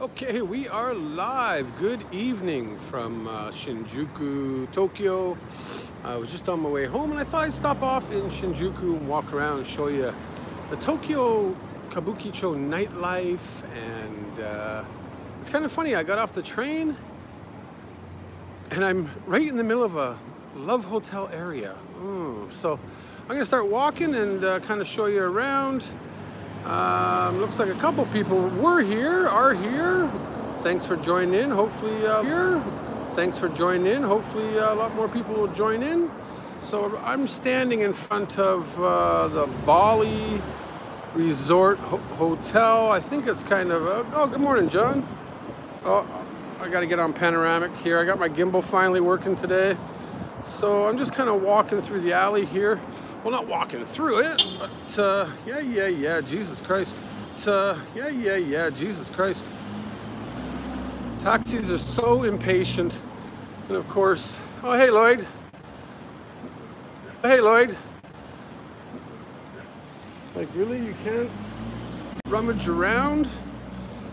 Okay, we are live. Good evening from Shinjuku, Tokyo. I was just on my way home and I thought I'd stop off in Shinjuku and walk around and show you the Tokyo Kabukicho nightlife. And it's kind of funny, I got off the train and I'm right in the middle of a love hotel area. So I'm gonna start walking and kind of show you around. Looks like a couple people are here. Thanks for joining in. Hopefully Thanks for joining in. Hopefully a lot more people will join in. So I'm standing in front of the Bali Resort Hotel. I think it's kind of oh, good morning, John. Oh, I got to get on panoramic here. I got my gimbal finally working today. So I'm just kind of walking through the alley here. Well, not walking through it, but yeah, Jesus Christ. Yeah, Jesus Christ. Taxis are so impatient. And of course, oh, hey, Lloyd. Hey, Lloyd. Like, really? You can't rummage around?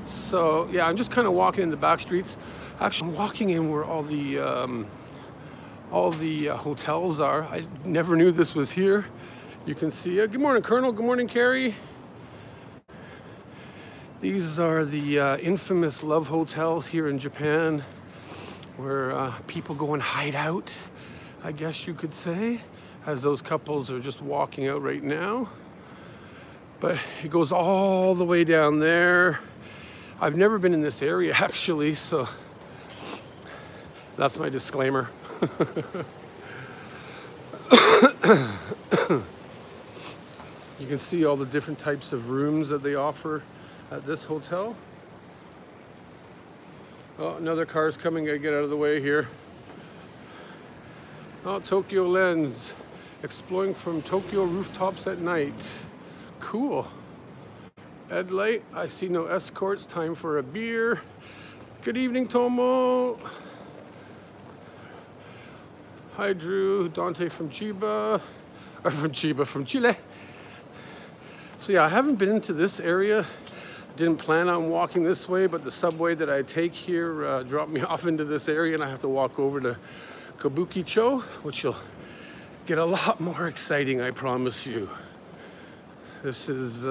So, yeah, I'm just kind of walking in the back streets. Actually, I'm walking in where all the hotels are. I never knew this was here. You can see it. Good morning, Colonel. Good morning, Carrie. These are the infamous love hotels here in Japan, where people go and hide out, I guess you could say, as those couples are just walking out right now. But it goes all the way down there. I've never been in this area, actually, so that's my disclaimer. You can see all the different types of rooms that they offer at this hotel. Oh, another car's coming. I get out of the way here. Oh, Tokyo Lens, exploring from Tokyo rooftops at night. Cool. Redlight, I see no escorts. Time for a beer. Good evening, Tomo. Hi, Drew. Dante from Chiba. Or from Chile. So yeah, I haven't been into this area. Didn't plan on walking this way, but the subway that I take here dropped me off into this area, and I have to walk over to Kabukicho, which will get a lot more exciting, I promise you. This is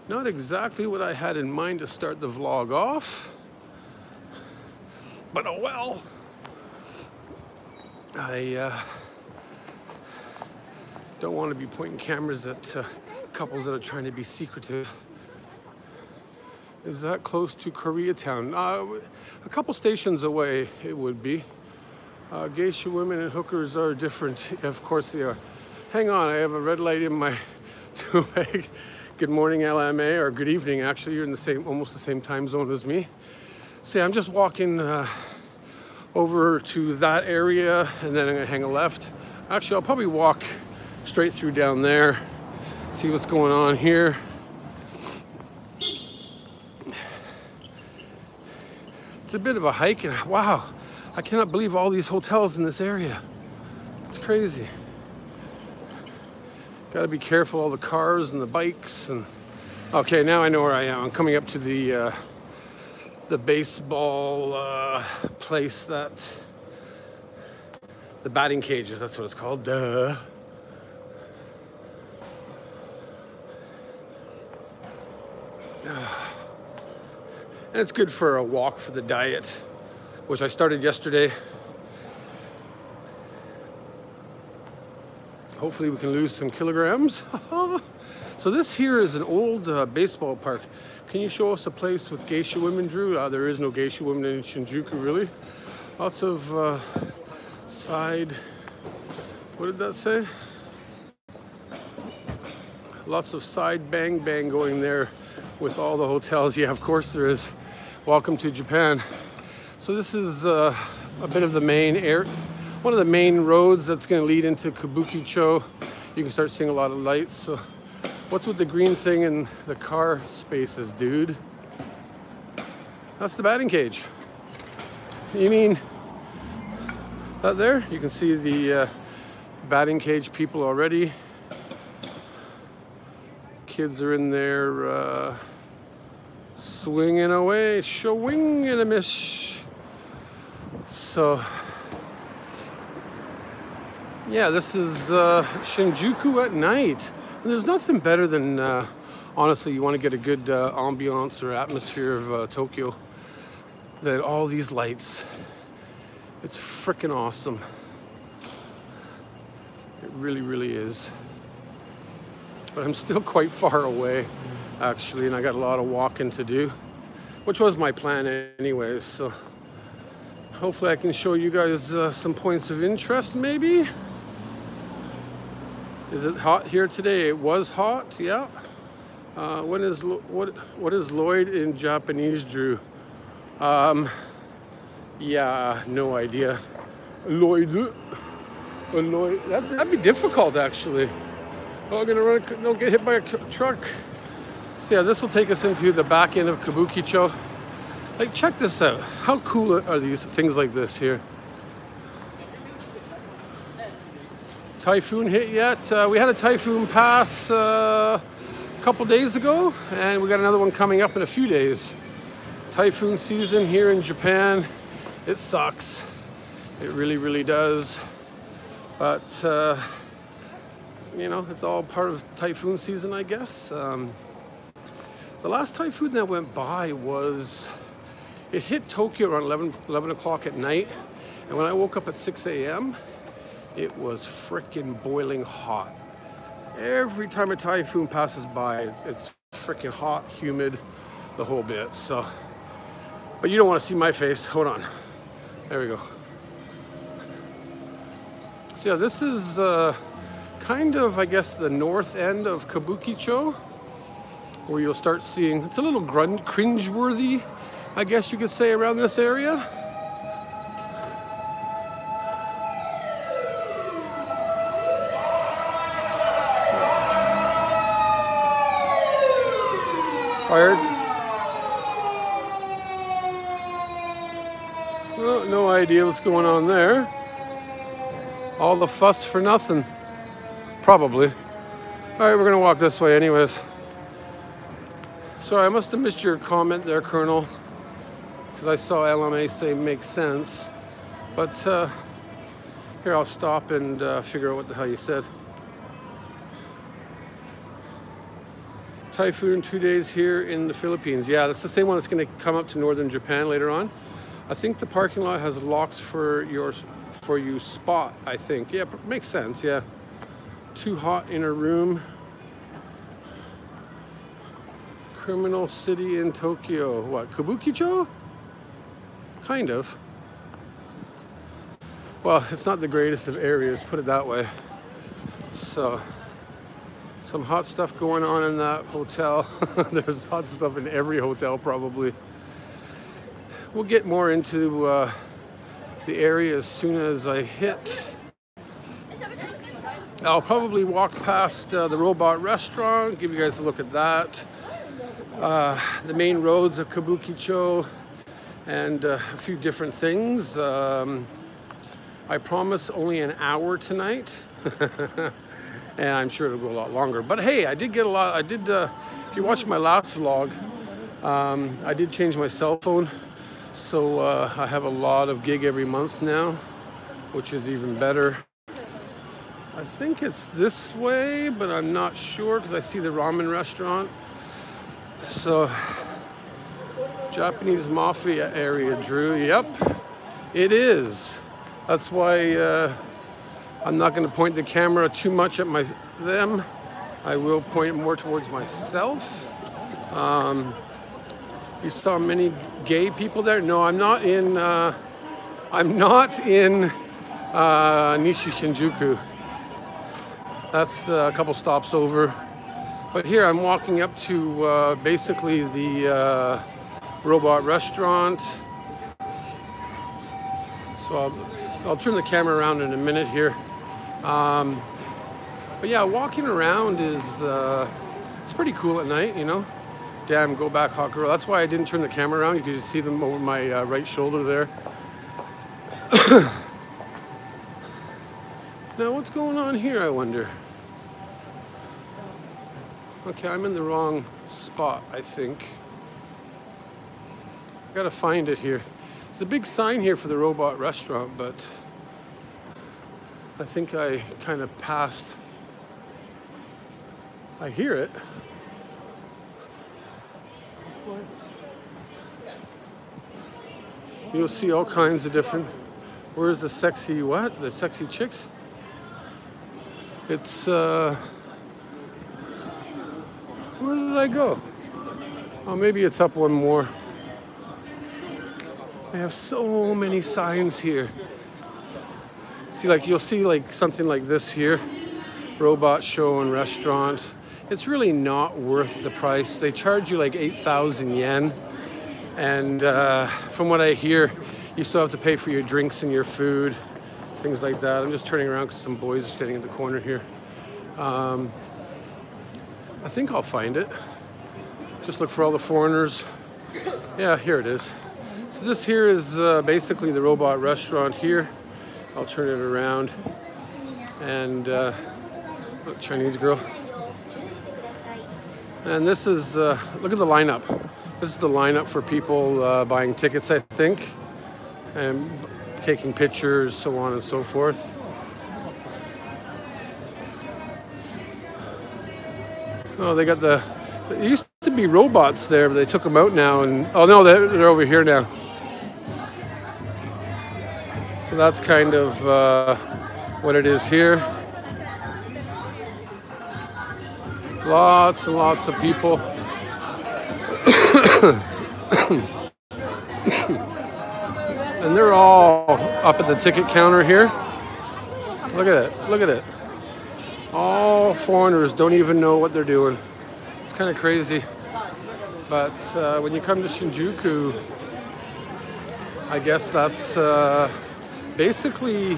not exactly what I had in mind to start the vlog off, but oh well. I don't want to be pointing cameras at couples that are trying to be secretive. Is that close to Koreatown? A couple stations away it would be. Geisha women and hookers are different. Of course they are. Hang on, I have a red light in my two-leg. Good morning, LMA, or good evening. Actually, you're in almost the same time zone as me. See, I'm just walking over to that area, and then I'm gonna hang a left. Actually, I'll probably walk straight through down there, see what's going on here. It's a bit of a hike, and wow, I cannot believe all these hotels in this area. It's crazy. Gotta be careful, all the cars and the bikes. And okay, now I know where I am. I'm coming up to the baseball place, that the batting cages, that's what it's called. Duh. And it's good for a walk for the diet, which I started yesterday. Hopefully we can lose some kilograms. So this here is an old baseball park. Can you show us a place with geisha women, Drew? There is no geisha women in Shinjuku, really. Lots of side, what did that say? Lots of side bang going there with all the hotels. Yeah, of course there is. Welcome to Japan. So this is a bit of the main one of the main roads that's going to lead into Kabukicho. You can start seeing a lot of lights. So what's with the green thing in the car spaces, dude? That's the batting cage. You mean that there? You can see the batting cage people already. Kids are in there Swinging away, showing and a miss. So, yeah, this is Shinjuku at night. And there's nothing better than, honestly, you want to get a good ambiance or atmosphere of Tokyo, than all these lights. It's freaking awesome. It really, really is. But I'm still quite far away, actually, and I got a lot of walking to do, which was my plan anyways. So hopefully I can show you guys some points of interest, maybe. Is it hot here today? It was hot, yeah. What is Lloyd in Japanese, Drew? Yeah, no idea. Lloyd. That'd be difficult, actually. Oh, I'm gonna don't get hit by a truck. So yeah, this will take us into the back end of Kabukicho. Like, check this out. How cool are these things like this here? Typhoon hit yet? We had a typhoon pass a couple days ago, and we got another one coming up in a few days. Typhoon season here in Japan, it sucks. It really, really does. But, you know, it's all part of typhoon season, I guess. The last typhoon that went by it hit Tokyo around 11 o'clock at night. And when I woke up at 6 a.m., it was freaking boiling hot. Every time a typhoon passes by, it's freaking hot, humid, the whole bit. So, but you don't want to see my face. Hold on. There we go. So yeah, this is kind of, I guess, the north end of Kabukicho, where you'll start seeing, it's a little cringeworthy, I guess you could say, around this area. Fired. Oh, no idea what's going on there. All the fuss for nothing. Probably. All right, we're gonna walk this way anyways. Sorry, I must have missed your comment there, Colonel, because I saw LMA say makes sense. But here, I'll stop and figure out what the hell you said. Typhoon 2 days here in the Philippines. Yeah, that's the same one that's gonna come up to northern Japan later on. I think the parking lot has locks for you spot, I think. Yeah, makes sense, yeah. Too hot in a room. Criminal city in Tokyo. What, Kabukicho? Kind of. Well, it's not the greatest of areas, put it that way. So, some hot stuff going on in that hotel. There's hot stuff in every hotel, probably. We'll get more into the area as soon as I hit. I'll probably walk past the robot restaurant, give you guys a look at that. The main roads of Kabukicho and a few different things. I promise only an hour tonight. And I'm sure it'll go a lot longer. But hey, I did get a lot. If you watched my last vlog, I did change my cell phone. So I have a lot of gig every month now, which is even better. I think it's this way, but I'm not sure because I see the ramen restaurant. So, Japanese mafia area, Drew. Yep, it is. That's why I'm not going to point the camera too much at them. I will point it more towards myself. You saw many gay people there? No, I'm not in Nishi Shinjuku. That's a couple stops over. But here I'm walking up to basically the robot restaurant. So I'll turn the camera around in a minute here. But yeah, walking around is it's pretty cool at night, you know. Damn, go back, hot girl. That's why I didn't turn the camera around. You can just see them over my right shoulder there. Now, what's going on here, I wonder? Okay, I'm in the wrong spot, I think. Gotta find it here. There's a big sign here for the robot restaurant, but I think I kind of passed. I hear it. You'll see all kinds of different. Where's the sexy what? The sexy chicks? It's where did I go? Oh, maybe it's up one more. They have so many signs here. See, like you'll see like something like this here, robot show and restaurant. It's really not worth the price. They charge you like 8,000 yen. And from what I hear, you still have to pay for your drinks and your food, things like that. I'm just turning around because some boys are standing in the corner here. I think I'll find it. Just look for all the foreigners. Yeah, here it is. So this here is basically the robot restaurant here. I'll turn it around. And look, Chinese girl. And this is, look at the lineup. This is the lineup for people buying tickets, I think, and taking pictures, so on and so forth. Oh, they got the, there used to be robots there, but they took them out now, and, oh no, they're over here now. So that's kind of what it is here. Lots and lots of people. And they're all up at the ticket counter here. Look at it, look at it. All foreigners don't even know what they're doing. It's kind of crazy. But when you come to Shinjuku, I guess that's basically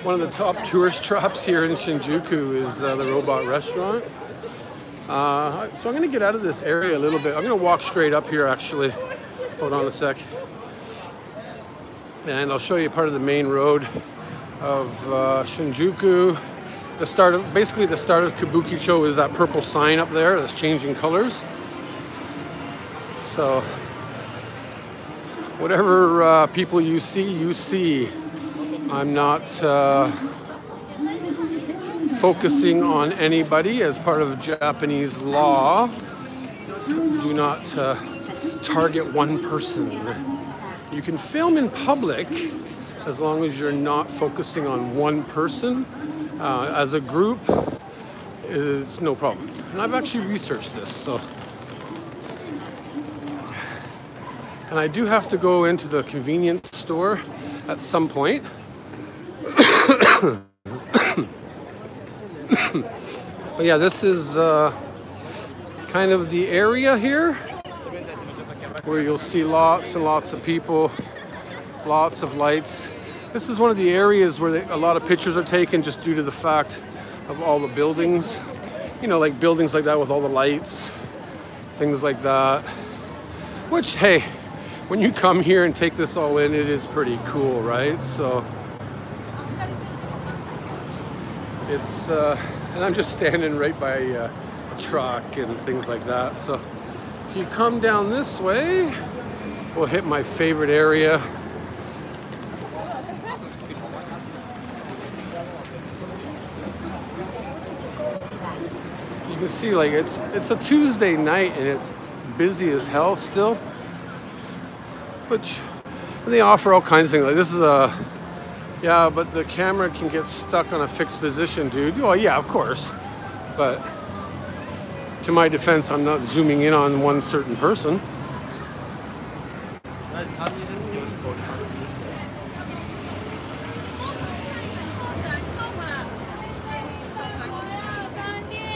one of the top tourist traps here in Shinjuku is the robot restaurant. So I'm going to get out of this area a little bit. I'm going to walk straight up here actually. Hold on a sec. And I'll show you part of the main road of Shinjuku. The start of, basically the start of Kabukicho is that purple sign up there that's changing colors. So whatever people you see, you see. I'm not focusing on anybody as part of Japanese law. Do not target one person. You can film in public as long as you're not focusing on one person. As a group, it's no problem. And I've actually researched this, so. And I do have to go into the convenience store at some point. But yeah, this is kind of the area here where you'll see lots and lots of people, lots of lights. This is one of the areas where a lot of pictures are taken just due to the fact of all the buildings. You know, like buildings like that with all the lights, things like that. Which, hey, when you come here and take this all in, it is pretty cool, right? So it's, and I'm just standing right by a truck and things like that. So if you come down this way, we'll hit my favorite area. You can see like it's a Tuesday night and it's busy as hell still. Which they offer all kinds of things. Like this is a, yeah, but the camera can get stuck on a fixed position, dude. Well, yeah, of course. But to my defense, I'm not zooming in on one certain person.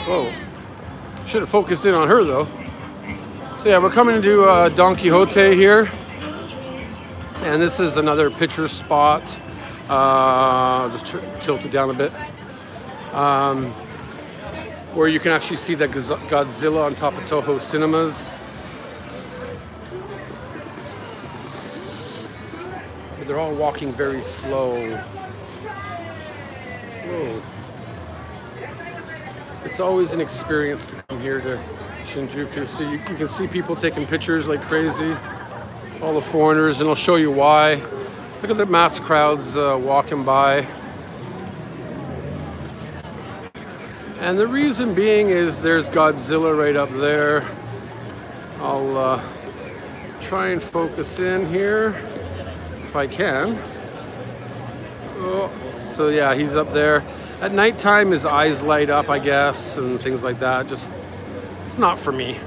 Whoa. Should have focused in on her though. So yeah, we're coming to Don Quixote here. And this is another picture spot. Just tilt it down a bit. Where you can actually see that Godzilla on top of Toho Cinemas. But they're all walking very slow. Whoa. It's always an experience to come here to Shinjuku. So you can see people taking pictures like crazy. all the foreigners, and I'll show you why. Look at the mass crowds walking by. And the reason being is there's Godzilla right up there. I'll try and focus in here if I can. Oh, so yeah, he's up there. At nighttime, his eyes light up, I guess, and things like that. Just, it's not for me.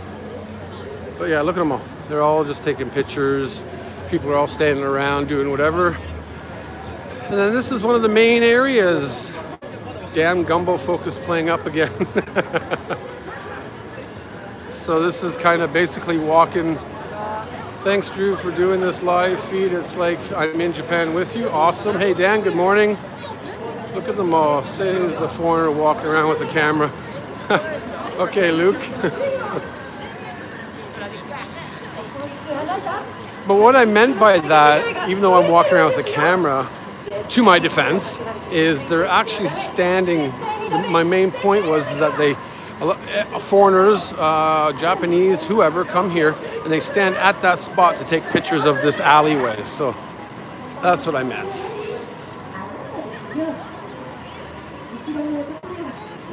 But yeah, look at them all. They're all just taking pictures. People are all standing around doing whatever. And then this is one of the main areas. Damn Gumbo Focus playing up again. So this is kind of basically walking. Thanks, Drew, for doing this live feed. It's like I'm in Japan with you. Awesome. Hey, Dan, good morning. Look at them all. Says the foreigner walking around with the camera. Okay, Luke. But what I meant by that, even though I'm walking around with the camera, to my defense, is they're actually standing. My main point was that they, foreigners, Japanese, whoever, come here and they stand at that spot to take pictures of this alleyway. So that's what I meant.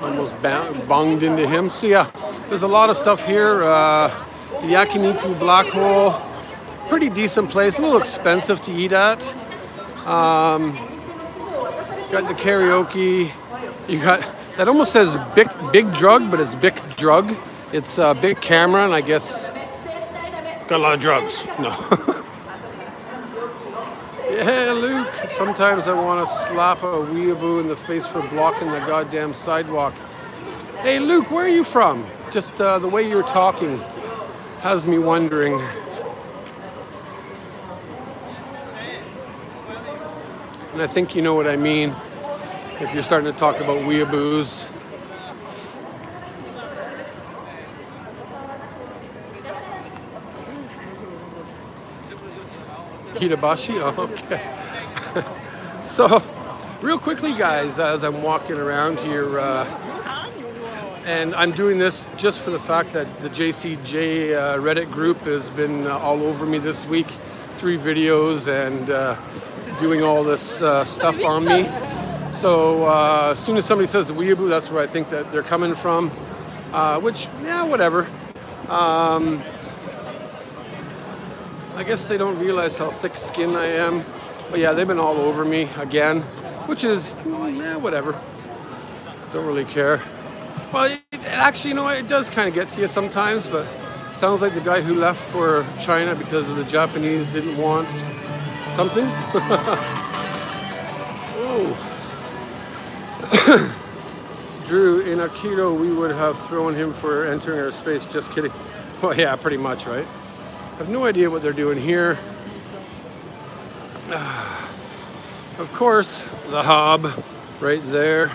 Almost bunged into him. So yeah, there's a lot of stuff here. The Yakiniku Black Hole, pretty decent place. A little expensive to eat at. Got the karaoke. You got, that almost says big drug, but it's big drug. It's a big camera, and I guess got a lot of drugs. No. Yeah, Luke. Sometimes I want to slap a weeaboo in the face for blocking the goddamn sidewalk. Hey, Luke, where are you from? Just the way you're talking has me wondering. And I think you know what I mean if you're starting to talk about weeaboos. Hitabashi? Oh, okay. So, real quickly, guys, as I'm walking around here, and I'm doing this just for the fact that the JCJ Reddit group has been all over me this week. 3 videos and doing all this stuff on me. So as soon as somebody says weeaboo, that's where I think that they're coming from. Which, yeah, whatever. I guess they don't realize how thick-skinned I am. But yeah, they've been all over me again, which is, yeah, whatever. Don't really care. Well, actually, you know what? It does kind of get to you sometimes, but sounds like the guy who left for China because of the Japanese didn't want something. Oh. Drew, in Aikido, we would have thrown him for entering our space. Just kidding. Well, yeah, pretty much, right? I have no idea what they're doing here. Of course, the hub right there.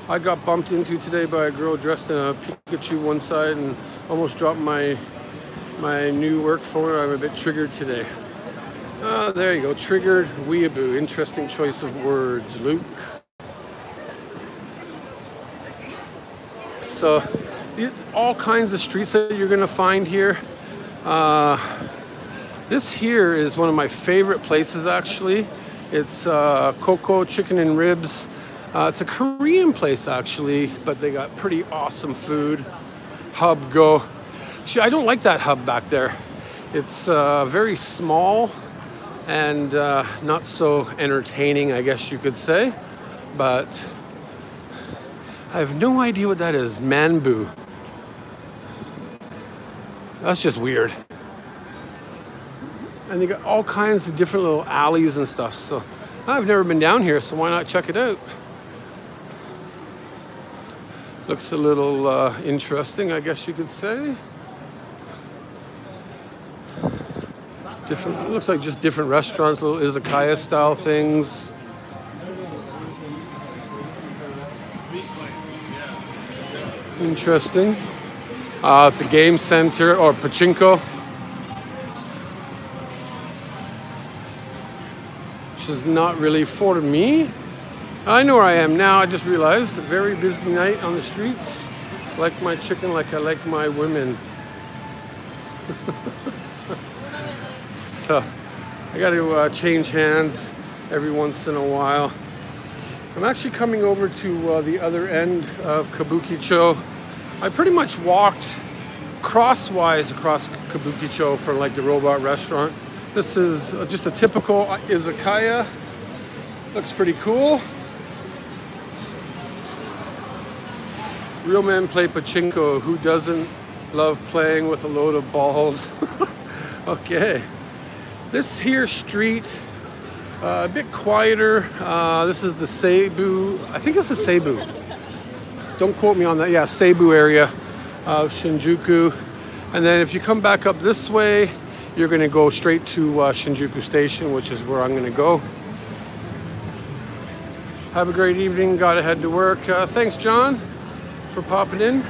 I got bumped into today by a girl dressed in a Pikachu one side and almost dropped my new work phone. I'm a bit triggered today. There you go, triggered weeaboo. Interesting choice of words, Luke. So, all kinds of streets that you're gonna find here. This here is one of my favorite places, actually. It's Coco Chicken and Ribs. It's a Korean place, actually, but they got pretty awesome food. Hub Go. Actually, I don't like that hub back there. It's very small and not so entertaining, I guess you could say. But I have no idea what that is. Manbu. That's just weird. And they got all kinds of different little alleys and stuff. So I've never been down here, so why not check it out? Looks a little interesting, I guess you could say. Different, looks like just different restaurants, little izakaya style things. Interesting. It's a game center or pachinko, which is not really for me. I know where I am now. I just realized a very busy night on the streets. Like my chicken, like I like my women. So I got to change hands every once in a while. I'm actually coming over to the other end of Kabukicho. I pretty much walked crosswise across Kabukicho for like the robot restaurant. This is just a typical izakaya. Looks pretty cool. Real men play pachinko. Who doesn't love playing with a load of balls? Okay. This here street, a bit quieter. This is the Seibu. I think it's the Seibu. Don't quote me on that. Yeah, Seibu area of Shinjuku. And then if you come back up this way, you're going to go straight to Shinjuku Station, which is where I'm going to go. Have a great evening. Got to head to work. Thanks, John, for popping in.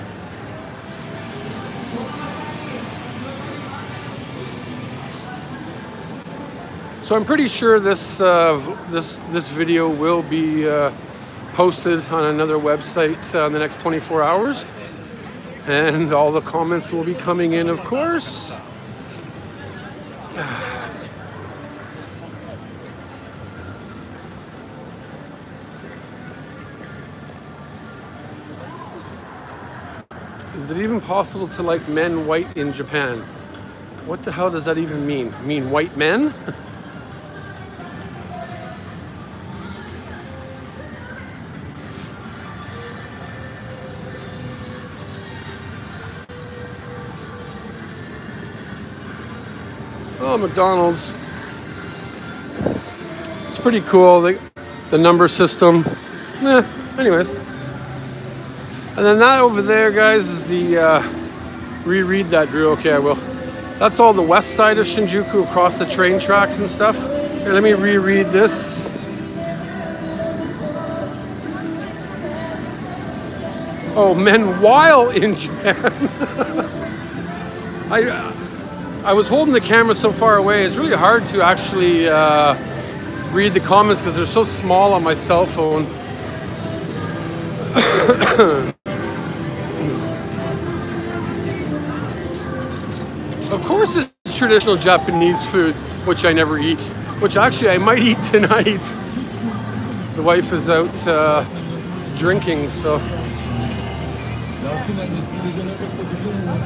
So I'm pretty sure this video will be posted on another website in the next 24 hours, and all the comments will be coming in, of course. Is it even possible to like men white in Japan? What the hell does that even mean? Mean white men? Oh, McDonald's. It's pretty cool. The number system. Anyways. And then that over there, guys, is the, reread that, Drew. Okay, I will. That's all the west side of Shinjuku across the train tracks and stuff. Here, let me reread this. Oh, men while in Japan. I was holding the camera so far away. It's really hard to actually read the comments because they're so small on my cell phone. Of course it's traditional Japanese food, which I never eat, which actually I might eat tonight. The wife is out drinking, so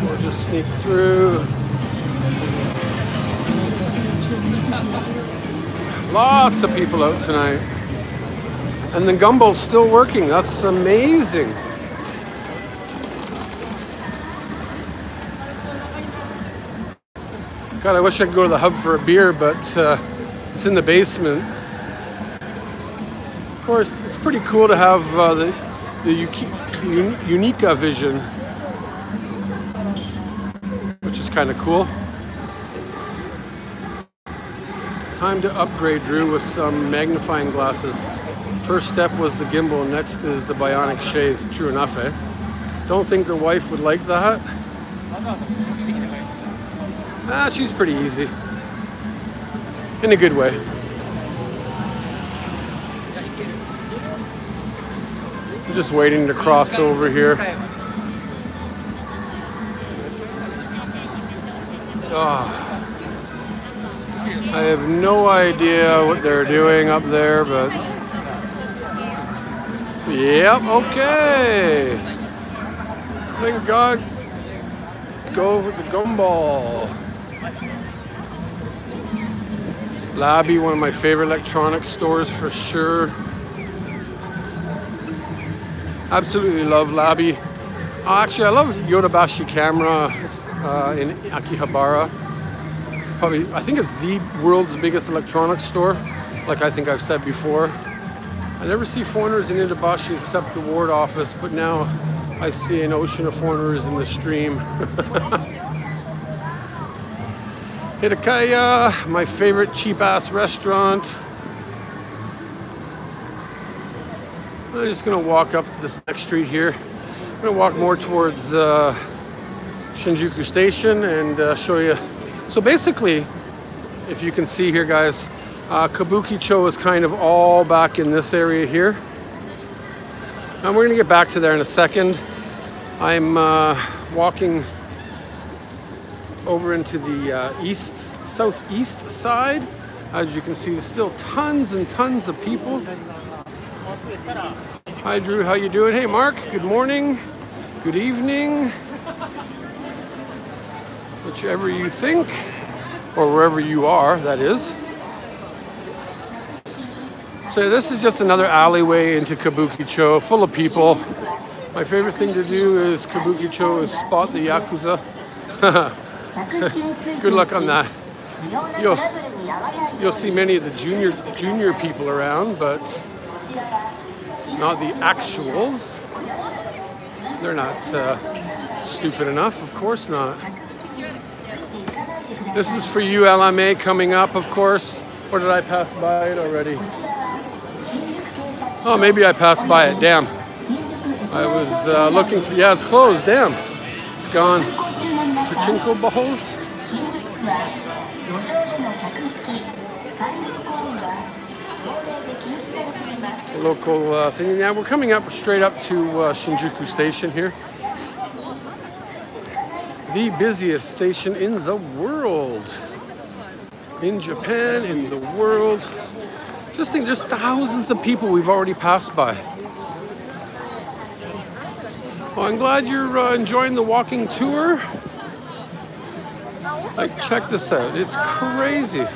we'll just sneak through. Lots of people out tonight. And the gumbo's still working. That's amazing. God, I wish I could go to the hub for a beer, but it's in the basement. Of course, it's pretty cool to have the Unica vision, which is kind of cool. Time to upgrade, Drew, with some magnifying glasses. First step was the gimbal, next is the bionic shades. True enough, eh? Don't think the wife would like that. She's pretty easy. In a good way. I'm just waiting to cross over here. Oh. I have no idea what they're doing up there, but yep, okay. Thank God. Go with the gumball. Labby, one of my favorite electronics stores for sure. Absolutely love Labby. Actually, I love Yodobashi Camera. It's in Akihabara. Probably, I think it's the world's biggest electronics store, like I think I've said before. I never see foreigners in Yodobashi except the ward office, but now I see an ocean of foreigners in the stream. Hitakaya, my favorite cheap-ass restaurant. I'm just gonna walk up to this next street here. I'm gonna walk more towards Shinjuku Station and show you. So basically, if you can see here, guys, Kabukicho is kind of all back in this area here. And we're gonna get back to there in a second. I'm walking over into the southeast side As you can see, still tons and tons of people. Hi Drew, how you doing? Hey Mark, good morning, good evening, whichever you think, or wherever you are, that is. So this is just another alleyway into Kabukicho, full of people. My favorite thing to do is Kabukicho is spot the Yakuza. Good luck on that. You'll see many of the junior people around, but not the actuals. They're not stupid enough, of course not. This is for you, LMA, coming up, of course. Or did I pass by it already? Oh, maybe I passed by it, damn. I was looking for, yeah, it's closed, damn. It's gone. Pachinko balls? Local thing. Yeah, we're coming up straight up to Shinjuku Station here. The busiest station in the world. In Japan, in the world. Just think, there's thousands of people we've already passed by. Well, I'm glad you're enjoying the walking tour. Like, check this out. It's crazy.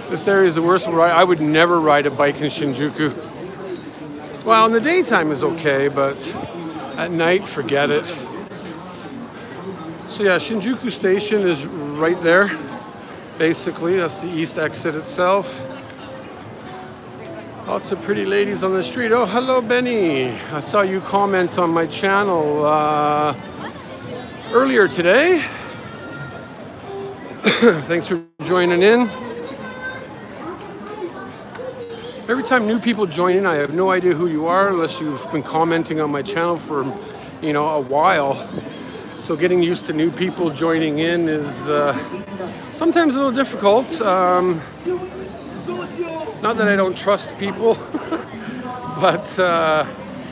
This area is the worst ride. I would never ride a bike in Shinjuku. Well, in the daytime is okay, but at night, forget it. So yeah, Shinjuku Station is right there. Basically, that's the east exit itself. Lots of pretty ladies on the street. Oh, hello, Benny. I saw you comment on my channel earlier today. Thanks for joining in. Every time new people join in, I have no idea who you are unless you've been commenting on my channel for, you know, a while. So getting used to new people joining in is sometimes a little difficult. Not that I don't trust people, but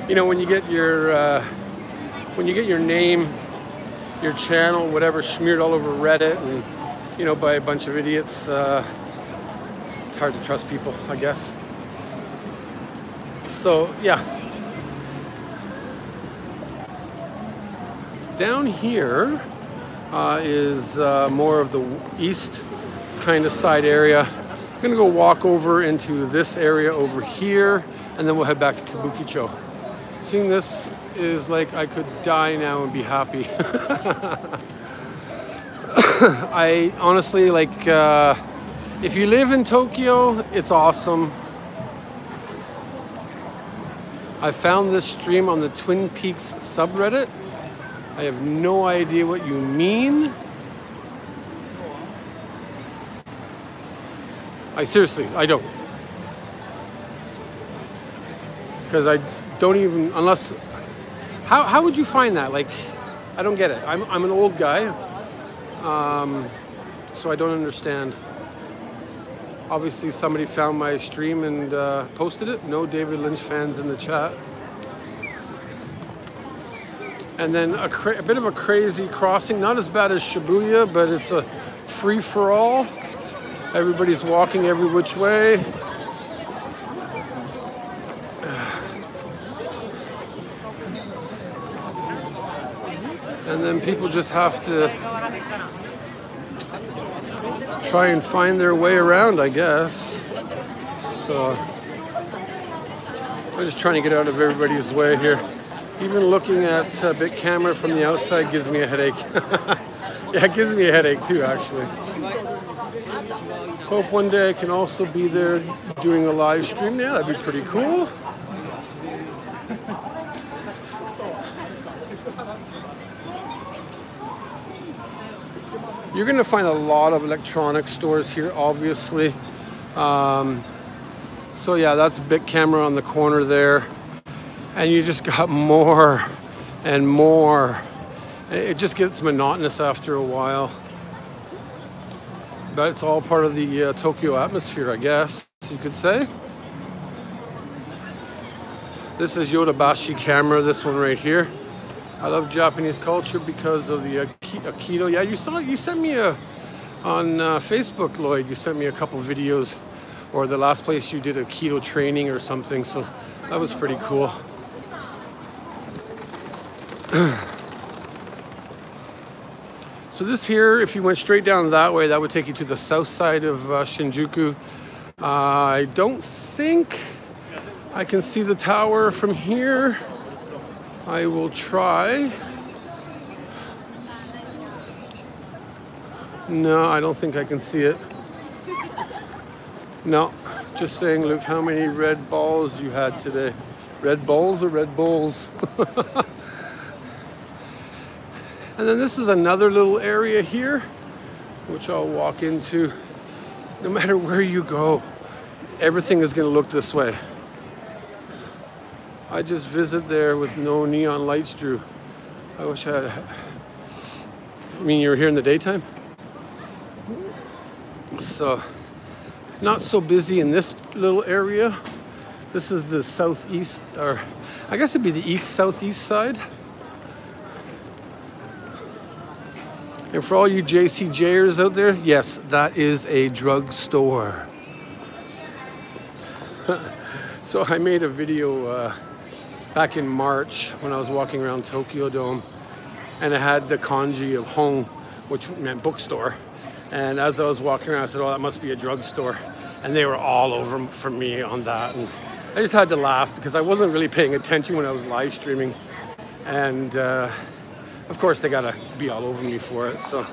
you know, when you get your name, your channel, whatever, smeared all over Reddit, and you know, by a bunch of idiots, it's hard to trust people, I guess. So yeah. Down here is more of the east kind of side area. I'm gonna go walk over into this area over here, and then we'll head back to Kabukicho. Seeing this is like I could die now and be happy. I honestly, like, if you live in Tokyo, it's awesome. I found this stream on the Twin Peaks subreddit. I have no idea what you mean. Seriously, I don't. Because I don't even, unless, how would you find that? Like, I don't get it. I'm an old guy, so I don't understand. Obviously somebody found my stream and posted it. No David Lynch fans in the chat. And then a bit of a crazy crossing, not as bad as Shibuya, but it's a free-for-all. Everybody's walking every which way. And then people just have to try and find their way around, I guess. So I'm just trying to get out of everybody's way here. Even looking at a big camera from the outside gives me a headache. Yeah, it gives me a headache too, actually. Hope one day I can also be there doing a live stream. Yeah, that'd be pretty cool. You're gonna find a lot of electronic stores here, obviously. So yeah, that's a big camera on the corner there. And you just got more and more. It just gets monotonous after a while. But it's all part of the Tokyo atmosphere, I guess you could say. This is Yodobashi camera, this one right here. I love Japanese culture because of the Aikido. Yeah, you sent me a on Facebook, Lloyd. You sent me a couple videos, or the last place you did a keto training or something, so that was pretty cool. So this here, if you went straight down that way, that would take you to the south side of Shinjuku. I don't think I can see the tower from here. I will try. No, I don't think I can see it. No, just saying, look how many red balls you had today. Red balls or red bowls? And then this is another little area here, which I'll walk into. No matter where you go, everything is going to look this way. I just visit there with no neon lights, Drew. I wish I had. I mean, you were here in the daytime? So, not so busy in this little area. This is the southeast, or I guess it'd be the east-southeast side. And for all you JCJers out there, yes, that is a drugstore. So I made a video back in March when I was walking around Tokyo Dome, and I had the kanji of Hong, which meant bookstore. And as I was walking around, I said, oh, that must be a drugstore. And they were all over for me on that. And I just had to laugh because I wasn't really paying attention when I was live streaming. And of course, they gotta be all over me for it. So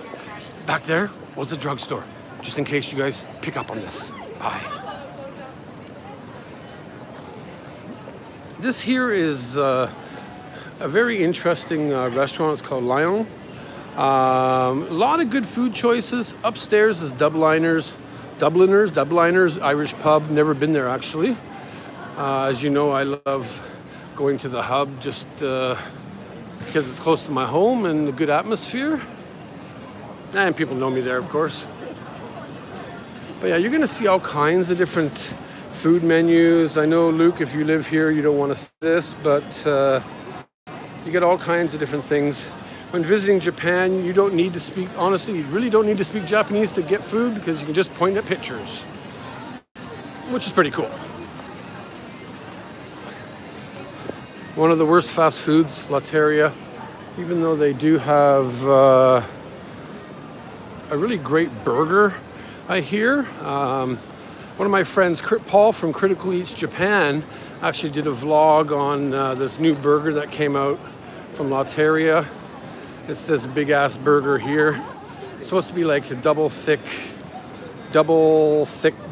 back there was a drugstore, just in case you guys pick up on this. Bye. This here is a very interesting restaurant. It's called Lion. A lot of good food choices. Upstairs is Dubliners, Irish pub. Never been there actually. As you know, I love going to the hub just because it's close to my home and a good atmosphere. And people know me there, of course. But yeah, you're gonna see all kinds of different food menus. I know, Luke, if you live here, you don't want to see this, but you get all kinds of different things. When visiting Japan, you don't need to speak, honestly, you really don't need to speak Japanese to get food because you can just point at pictures, which is pretty cool. One of the worst fast foods, Latteria, even though they do have a really great burger, I hear. One of my friends, Paul from Critical Eats Japan, actually did a vlog on this new burger that came out from Latteria. It's this big ass burger here. It's supposed to be like a double thick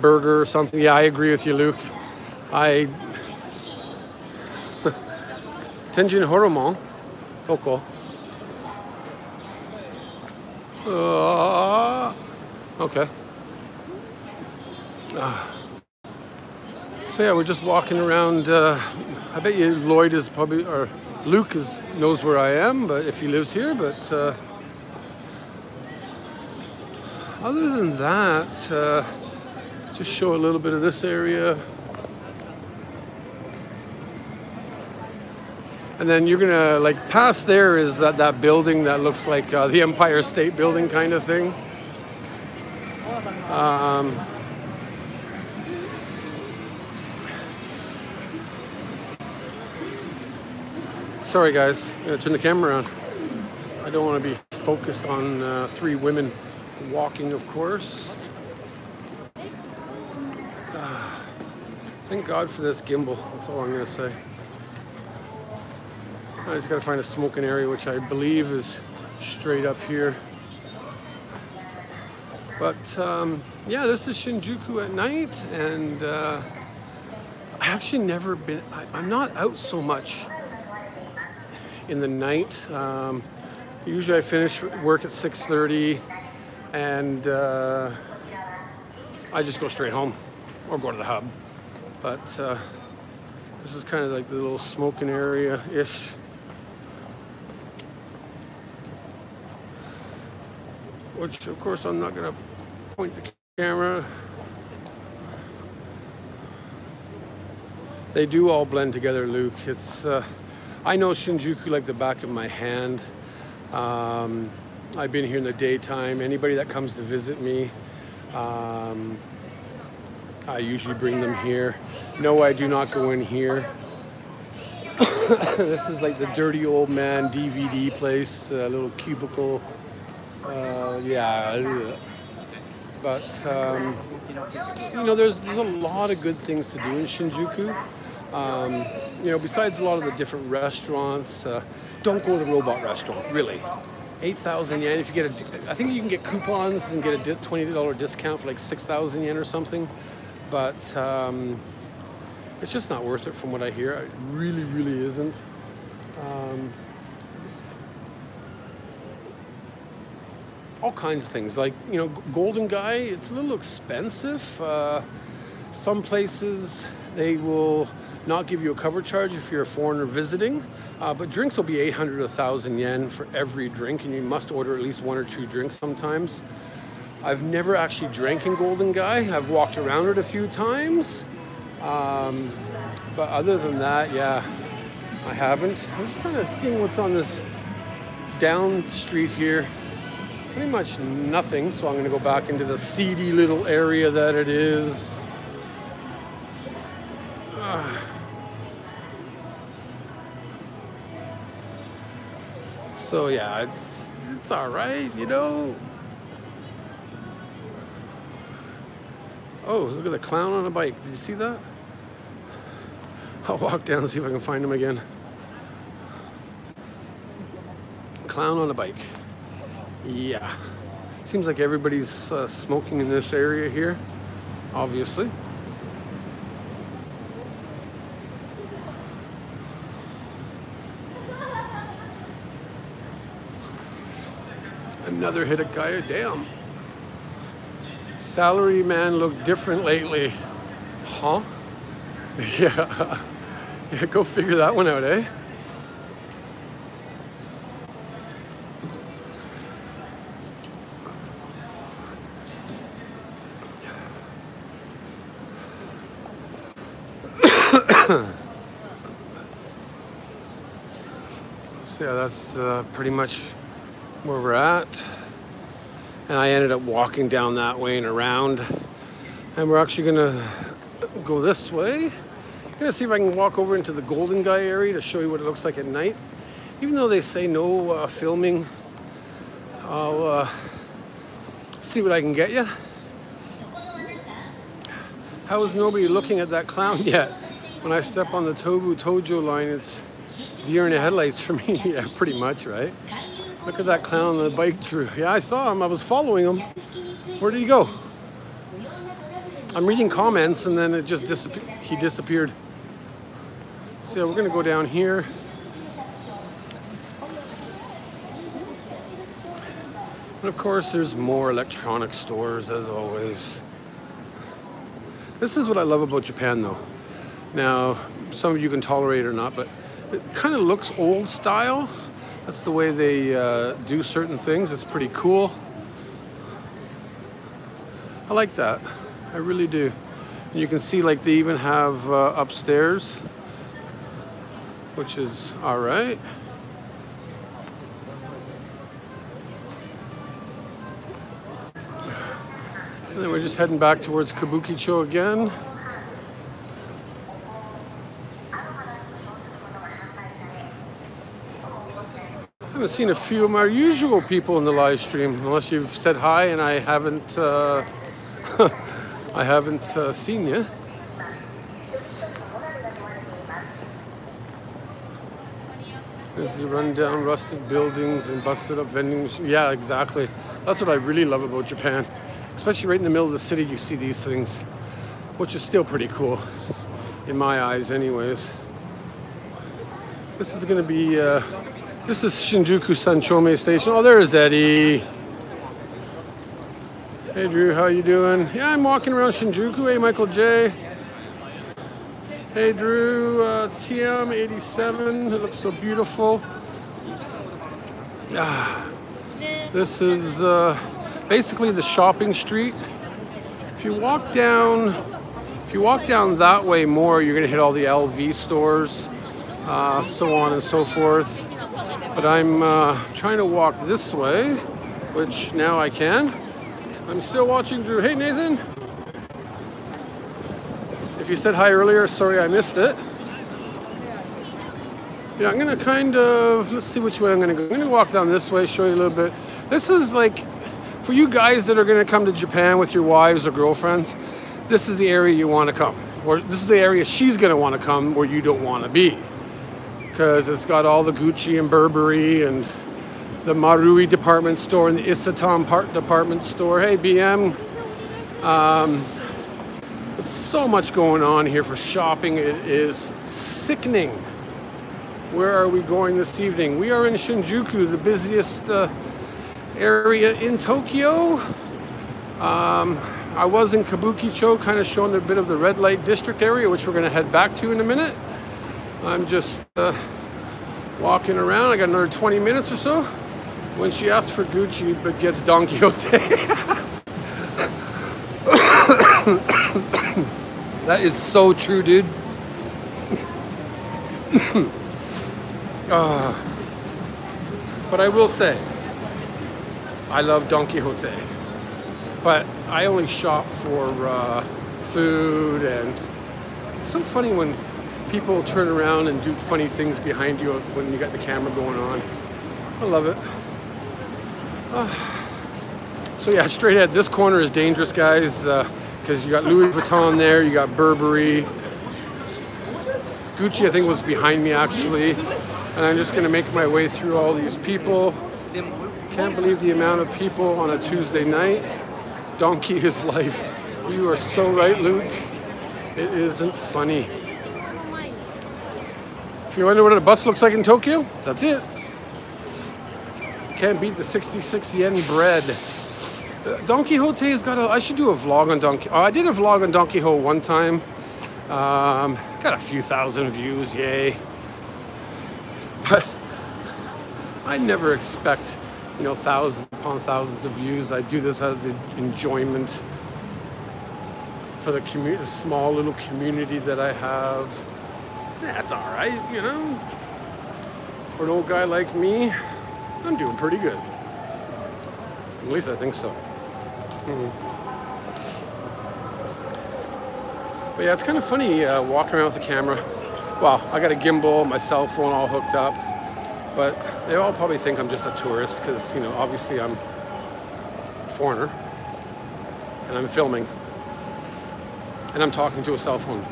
burger or something. Yeah, I agree with you, Luke. Tenjin Horomon, Toko. Okay. So yeah, we're just walking around. I bet you Lloyd is probably, or Luke knows where I am, but if he lives here. But other than that, just show a little bit of this area. And then you're gonna, like, past there is that building that looks like the Empire State Building kind of thing. Sorry guys, I'm gonna turn the camera on. I don't want to be focused on three women walking, of course. Thank God for this gimbal, that's all I'm gonna say. I just gotta find a smoking area, which I believe is straight up here. But yeah, this is Shinjuku at night, and I actually never been, I'm not out so much in the night. Usually I finish work at 6:30 and I just go straight home or go to the hub. But this is kind of like the little smoking area-ish. Which, of course, I'm not going to point the camera. They do all blend together, Luke. It's I know Shinjuku like the back of my hand. I've been here in the daytime. Anybody that comes to visit me, I usually bring them here. No, I do not go in here. This is like the dirty old man DVD place, a little cubicle. Yeah, but you know, there's a lot of good things to do in Shinjuku. You know, besides a lot of the different restaurants, don't go to the robot restaurant, really. 8,000 yen. If you get I think you can get coupons and get a $20 discount for like 6,000 yen or something. But it's just not worth it from what I hear. It really, really isn't. All kinds of things, like, you know, Golden Guy, it's a little expensive. Some places, they will not give you a cover charge if you're a foreigner visiting, but drinks will be 800 to 1,000 yen for every drink, and you must order at least 1 or 2 drinks sometimes. I've never actually drank in Golden Guy. I've walked around it a few times. But other than that, yeah, I haven't. I'm just kind of seeing what's on this down street here. Pretty much nothing, so I'm going to go back into the seedy little area that it is. So yeah, it's all right, you know. Oh, look at the clown on a bike. Did you see that? I'll walk down and see if I can find him again. Clown on a bike. Yeah. Seems like everybody's smoking in this area here, obviously. Another Hitagaya. Damn. Salary man look different lately. Huh? Yeah. Yeah, go figure that one out, eh? So yeah, that's pretty much where we're at. And I ended up walking down that way and around. And we're actually gonna go this way. I'm gonna see if I can walk over into the Golden Guy area to show you what it looks like at night. Even though they say no filming, I'll see what I can get you. How is nobody looking at that clown yet? When I step on the Tobu Tojo line, it's deer in the headlights for me. Yeah, pretty much, right? Look at that clown on the bike, Drew. Yeah, I saw him. I was following him. Where did he go? I'm reading comments and then it just he disappeared. So we're gonna go down here. And of course there's more electronic stores as always. This is what I love about Japan though. Now, some of you can tolerate it or not, but it kind of looks old style. That's the way they do certain things. It's pretty cool. I like that. I really do. And you can see like they even have upstairs, which is all right. And then we're just heading back towards Kabukicho again. I haven't seen a few of my usual people in the live stream, unless you've said hi and I haven't I haven't seen you. There's the rundown, rusted buildings and busted up vending machines. Yeah, exactly. That's what I really love about Japan. Especially right in the middle of the city, you see these things, which is still pretty cool, in my eyes anyways. This is going to be, this is Shinjuku Sanchome Station. Oh, there's Eddie. Hey Drew, how you doing? Yeah, I'm walking around Shinjuku. Hey Michael J. Hey Drew, TM87. It looks so beautiful. This is basically the shopping street. If you walk down that way more, you're gonna hit all the LV stores, so on and so forth. But I'm trying to walk this way. which now I can. I'm still watching Drew. Hey, Nathan. If you said hi earlier, sorry I missed it. Yeah, I'm gonna kind of, let's see which way I'm gonna go. I'm gonna walk down this way, show you a little bit. This is like, for you guys that are gonna come to Japan with your wives or girlfriends, this is the area you wanna come. Or this is the area she's gonna wanna come where you don't wanna be. Because it's got all the Gucci and Burberry and the Marui department store and the Isetan Park department store. Hey, BM. There's so much going on here for shopping. It is sickening. Where are we going this evening? We are in Shinjuku, the busiest area in Tokyo. I was in Kabukicho, kind of showing a bit of the Redlight district area, which we're going to head back to in a minute. I'm just walking around. I got another 20 minutes or so. When she asks for Gucci but gets Don Quixote. That is so true, dude. But I will say, I love Don Quixote, but I only shop for food, and it's so funny when people turn around and do funny things behind you when you got the camera going on. I love it. So yeah, straight ahead, this corner is dangerous, guys, because you got Louis Vuitton there, you got Burberry. Gucci, I think, was behind me, actually. And I'm just going to make my way through all these people. Can't believe the amount of people on a Tuesday night. Donkey is life. You are so right, Luke. It isn't funny. If you wonder what a bus looks like in Tokyo, that's it. Can't beat the 66 yen bread. Don Quixote has got a... I should do a vlog on Don Quixote. I did a vlog on Don Quixote one time. Got a few thousand views, yay. But I never expect, you know, thousands upon thousands of views. I do this out of the enjoyment for the small little community that I have. That's all right, you know. For an old guy like me, I'm doing pretty good. At least I think so. But yeah, it's kind of funny walking around with the camera. Well, I got a gimbal, my cell phone all hooked up, but they all probably think I'm just a tourist because, you know, obviously I'm a foreigner and I'm filming and I'm talking to a cell phone.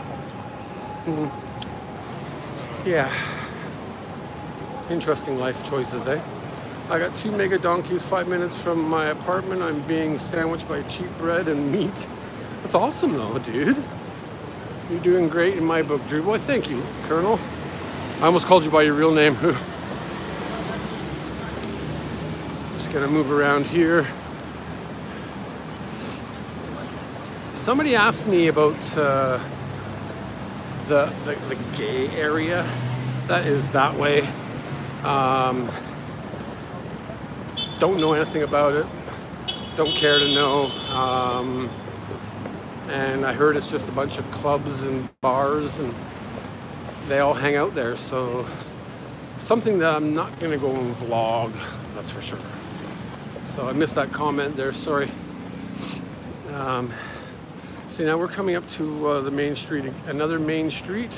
Yeah. Interesting life choices, eh? I got 2 mega donkeys 5 minutes from my apartment. I'm being sandwiched by cheap bread and meat. That's awesome though, dude. You're doing great in my book, Drew. Boy, thank you, Colonel. I almost called you by your real name. Just gonna move around here. Somebody asked me about the gay area that is that way. Don't know anything about it. Don't care to know. And I heard it's just a bunch of clubs and bars and they all hang out there. So something that I'm not gonna go and vlog, that's for sure. So I missed that comment there, sorry. So now we're coming up to the main street, another main street.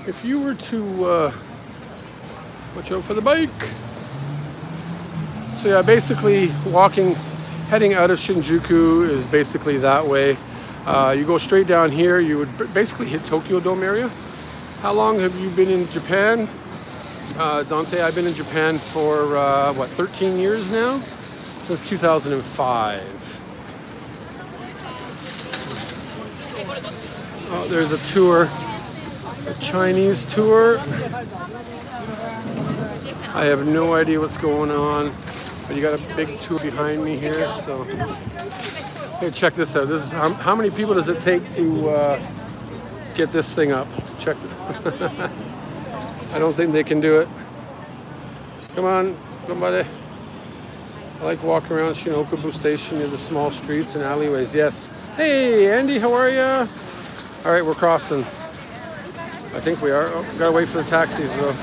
If you were to, watch out for the bike. So yeah, basically heading out of Shinjuku is basically that way. You go straight down here, you would basically hit Tokyo Dome area. How long have you been in Japan? Dante, I've been in Japan for, what, 13 years now? Since 2005. Oh, there's a tour, a Chinese tour. I have no idea what's going on. But you got a big tour behind me here, so hey, check this out. This is how many people does it take to get this thing up? Check it. I don't think they can do it. Come on, somebody. I like walking around Shinjuku Station near the small streets and alleyways. Yes. Hey, Andy, how are you? All right, we're crossing. I think we are. Oh, gotta wait for the taxis though.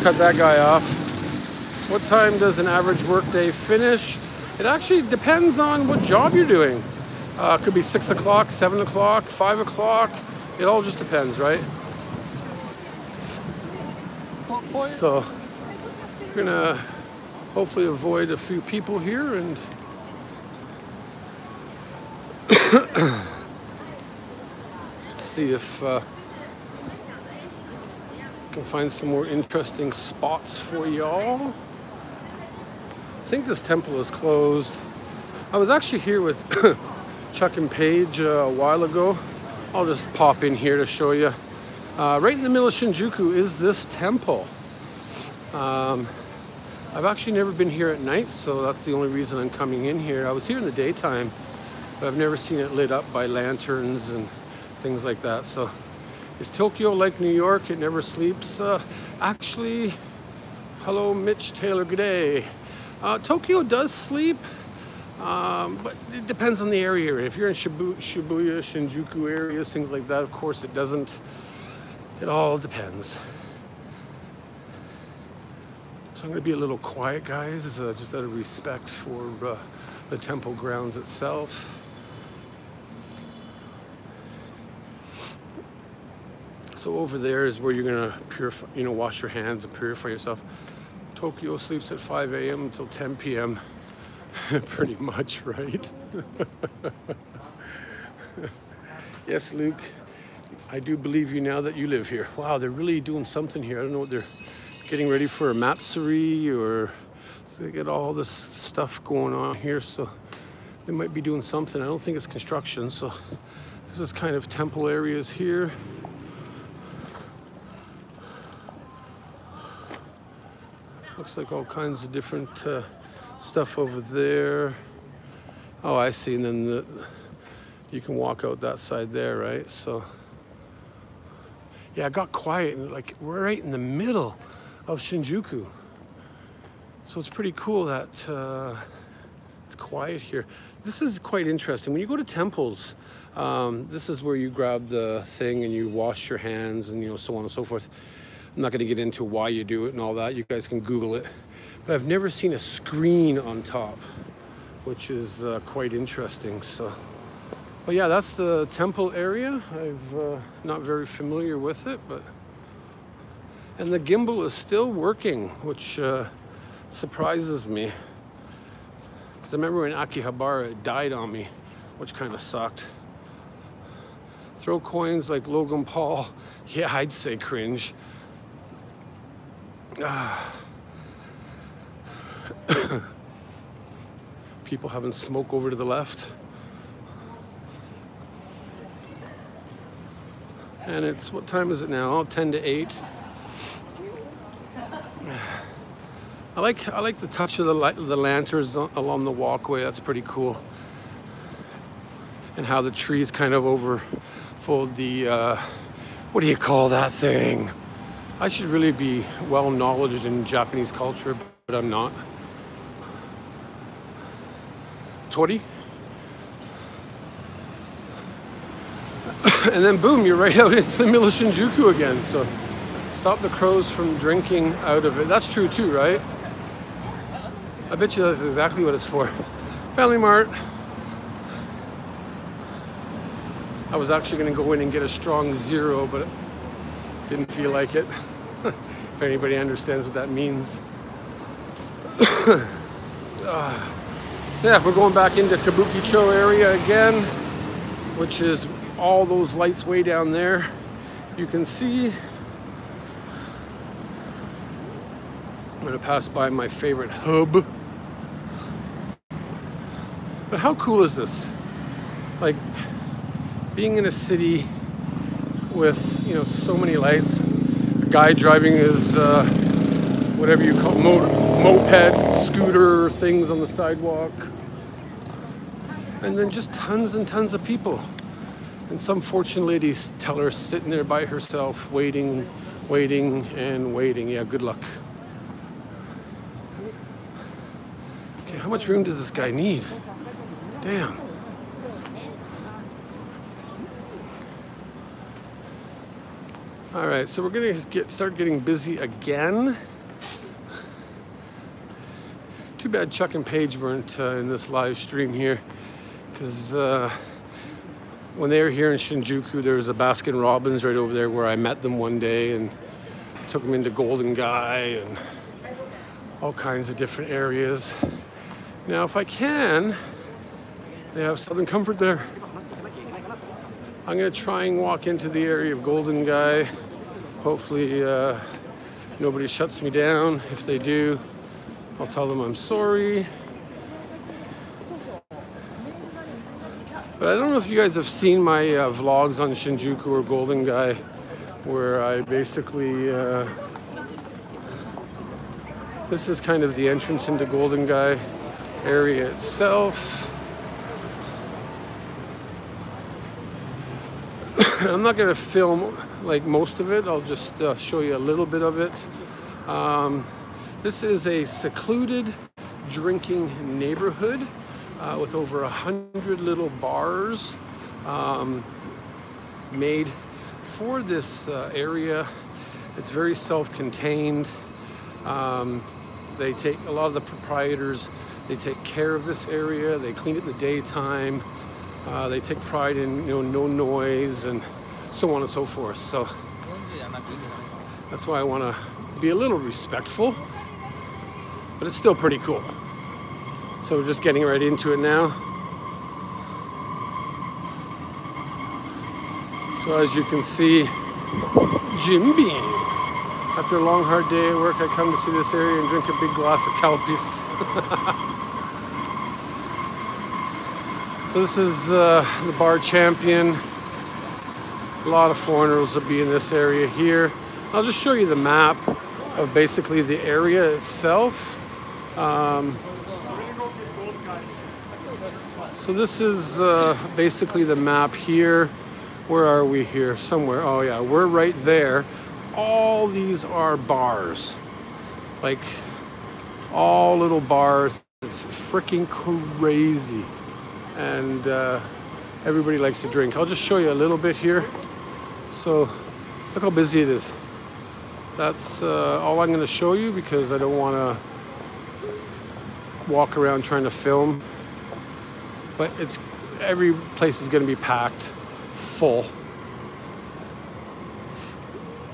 Cut that guy off. What time does an average workday finish? It actually depends on what job you're doing. It could be 6 o'clock, 7 o'clock, 5 o'clock. It all just depends, right? So we're gonna hopefully avoid a few people here and see if can find some more interesting spots for y'all. I think this temple is closed. I was actually here with Chuck and Paige a while ago. I'll just pop in here to show you. Right in the middle of Shinjuku is this temple. I've actually never been here at night, so that's the only reason I'm coming in here. I was here in the daytime, but I've never seen it lit up by lanterns and things like that. So is Tokyo like New York? It never sleeps. Actually, hello Mitch Taylor, good day. Tokyo does sleep, but it depends on the area. If you're in Shibuya, Shinjuku areas, things like that, of course it doesn't. It all depends. So I'm going to be a little quiet, guys, just out of respect for the temple grounds itself. So over there is where you're going to purify, wash your hands and purify yourself. Tokyo sleeps at 5 a.m. until 10 p.m. Pretty much, right? Yes, Luke, I do believe you now that you live here. Wow, they're really doing something here. I don't know what they're getting ready for, a matsuri, or they get all this stuff going on here. So they might be doing something. I don't think it's construction. So this is kind of temple areas here. Looks like all kinds of different stuff over there. Oh, I see. And then you can walk out that side there, right? So yeah, it got quiet, and like we're right in the middle of Shinjuku. So it's pretty cool that it's quiet here. This is quite interesting. When you go to temples, this is where you grab the thing and you wash your hands and so on and so forth. I'm not going to get into why you do it and all that. You guys can Google it. But I've never seen a screen on top, which is quite interesting. So, but yeah, that's the temple area. I'm not very familiar with it, but and the gimbal is still working, which surprises me. Because I remember when Akihabara it died on me, which kind of sucked. Throw coins like Logan Paul. Yeah, I'd say cringe. People having smoke over to the left. And it's, what time is it now? 10 to 8. I like the touch of the lanterns along the walkway. That's pretty cool. And how the trees kind of overfold the, what do you call that thing? I should really be well knowledgeable in Japanese culture, but I'm not. Tori. And then boom, you're right out into the middle of Shinjuku again. So stop the crows from drinking out of it. That's true too, right? I bet you that's exactly what it's for. Family Mart. I was actually going to go in and get a strong zero, but didn't feel like it. If anybody understands what that means. So yeah, we're going back into Kabukicho area again, which is all those lights way down there. You can see. I'm going to pass by my favorite hub. But how cool is this? Like being in a city with, so many lights. A guy driving his, whatever you call moped, scooter things on the sidewalk. And then just tons and tons of people. And some fortune lady teller sitting there by herself, waiting, and waiting. Yeah, good luck. Okay, how much room does this guy need? Damn. All right, so we're gonna start getting busy again. bad Chuck and Paige weren't in this live stream here, because when they were here in Shinjuku, there was a Baskin Robbins right over there where I met them one day and took them into Golden Guy and all kinds of different areas. Now, if I can, they have Southern Comfort there. I'm gonna try and walk into the area of Golden Guy. Hopefully nobody shuts me down. If they do, I'll tell them I'm sorry. But I don't know if you guys have seen my vlogs on Shinjuku or Golden Guy, where I basically, this is kind of the entrance into Golden Guy area itself. I'm not going to film like most of it. I'll just show you a little bit of it. This is a secluded drinking neighborhood with over 100 little bars made for this area. It's very self-contained. They take, a lot of the proprietors, they take care of this area. They clean it in the daytime. They take pride in, no noise and so on and so forth. So that's why I want to be a little respectful, but it's still pretty cool. So we're just getting right into it now. So as you can see, Jim Beam. After a long hard day at work, I come to see this area and drink a big glass of Calpis. So this is the Bar Champion. A lot of foreigners will be in this area here. I'll just show you the map of basically the area itself. So this is basically the map here. Where are we here? Somewhere. Oh yeah, we're right there. All these are bars. Like, all little bars. It's freaking crazy. And everybody likes to drink. I'll just show you a little bit here. So look how busy it is. That's all I'm going to show you, because I don't want to walk around trying to film. But it's, every place is going to be packed full.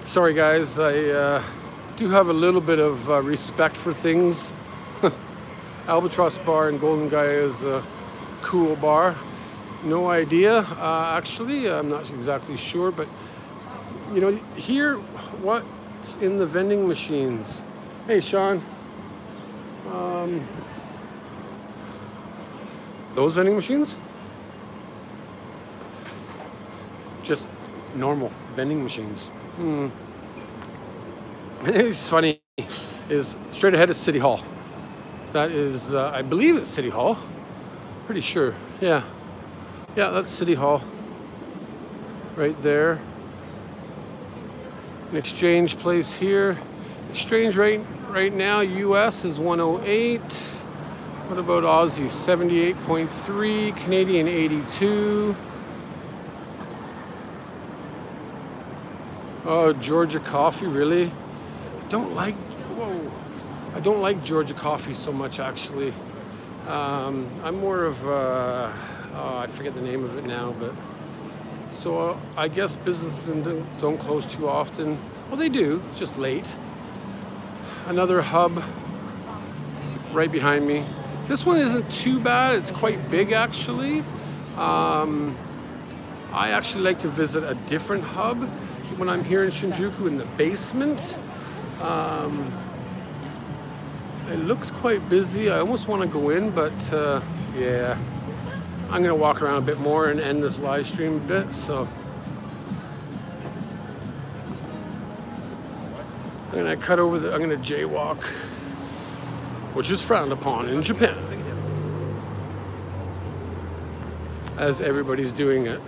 Sorry guys, I do have a little bit of respect for things. Albatross Bar in Golden Guy is a cool bar. No idea, actually, I'm not exactly sure, but here, what's in the vending machines? Hey Sean, those vending machines? Just normal vending machines. It's funny, is straight ahead is City Hall. That is, I believe it's City Hall. Pretty sure, yeah. Yeah, that's City Hall. Right there. An exchange place here. Exchange rate right now, US is 108. What about Aussie? 78.3, Canadian 82. Oh, Georgia coffee, really? I don't like Georgia coffee so much, actually. I'm more of, I forget the name of it now, but so I guess businesses don't close too often. Well, they do, just late. Another hub right behind me. This one isn't too bad. It's quite big, actually. I actually like to visit a different hub when I'm here in Shinjuku, in the basement. It looks quite busy. I almost want to go in, but yeah, I'm gonna walk around a bit more and end this live stream a bit. So I'm gonna cut over I'm gonna jaywalk, which is frowned upon in Japan, as everybody's doing it,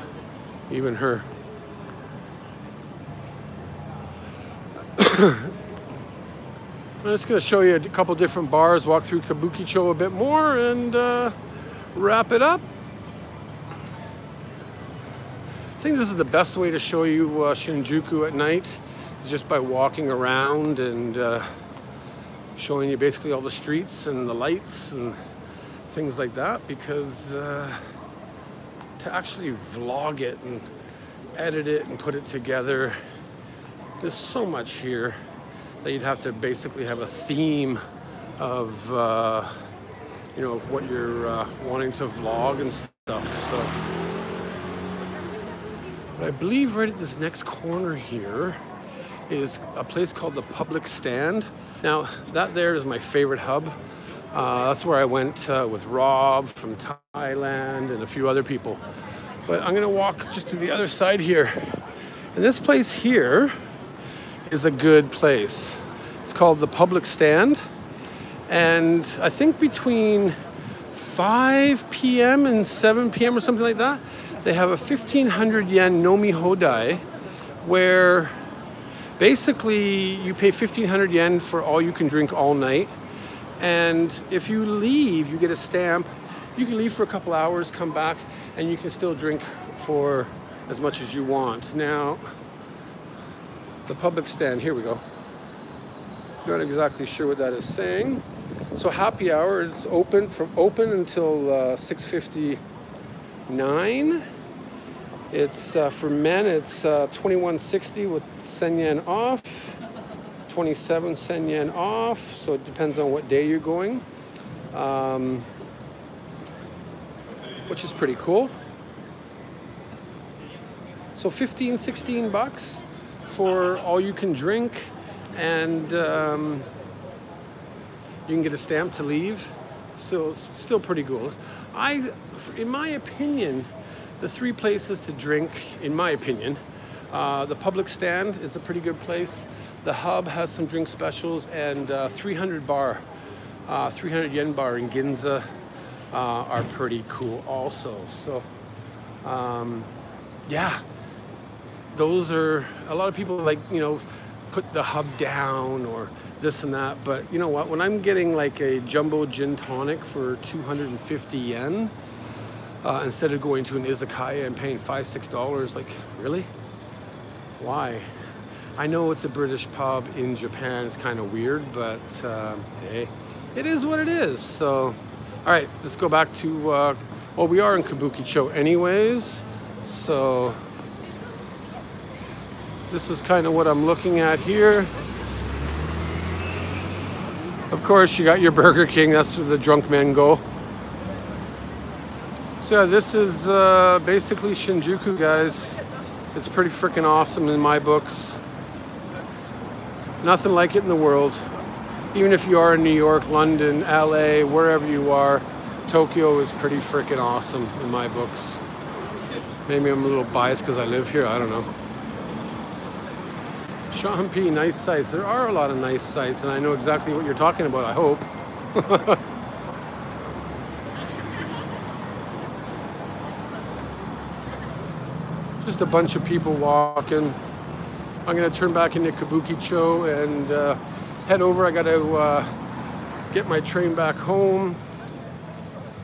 even her. I'm just going to show you a couple different bars, walk through Kabukicho a bit more, and wrap it up. I think this is the best way to show you Shinjuku at night, is just by walking around and showing you basically all the streets and the lights and things like that, because to actually vlog it and edit it and put it together, there's so much here that you'd have to basically have a theme of you know, of what you're wanting to vlog and stuff. So, but I believe right at this next corner here is a place called the Public Stand. Now that there is my favorite hub. That's where I went with Rob from Thailand and a few other people. But I'm gonna walk just to the other side here. And this place here is a good place. It's called the Public Stand. And I think between 5 p.m. and 7 p.m. or something like that, they have a 1,500 yen nomi hodai, where basically you pay 1,500 yen for all you can drink all night. And if you leave, you get a stamp. You can leave for a couple hours, come back, and you can still drink for as much as you want. Now, the Public Stand, here we go. Not exactly sure what that is saying. So happy hour is open until 6:59. It's for men, it's 21.60 with sen yen off, 27 sen yen off. So it depends on what day you're going, which is pretty cool. So 15, 16 bucks for all you can drink, and you can get a stamp to leave. So it's still pretty cool. In my opinion, the three places to drink, in my opinion, the Public Stand is a pretty good place. The Hub has some drink specials, and 300 yen bar in Ginza are pretty cool also. So yeah, those are, a lot of people like, you know, put the Hub down or this and that, but you know what, when I'm getting like a jumbo gin tonic for 250 yen instead of going to an izakaya and paying $5-6, like, really? Why? I know it's a British pub in Japan, it's kind of weird, but hey, it is what it is. So all right, let's go back to well, we are in Kabukicho anyways, so this is kind of what I'm looking at here. Of course, you got your Burger King, that's where the drunk men go. So this is basically Shinjuku, guys. It's pretty freaking awesome in my books. Nothing like it in the world. Even if you are in New York, London, LA, wherever you are, Tokyo is pretty freaking awesome in my books. Maybe I'm a little biased because I live here, I don't know. Shanpi, nice sites. There are a lot of nice sites, and I know exactly what you're talking about, I hope. Just a bunch of people walking. I'm gonna turn back into Kabukicho and head over. I gotta get my train back home.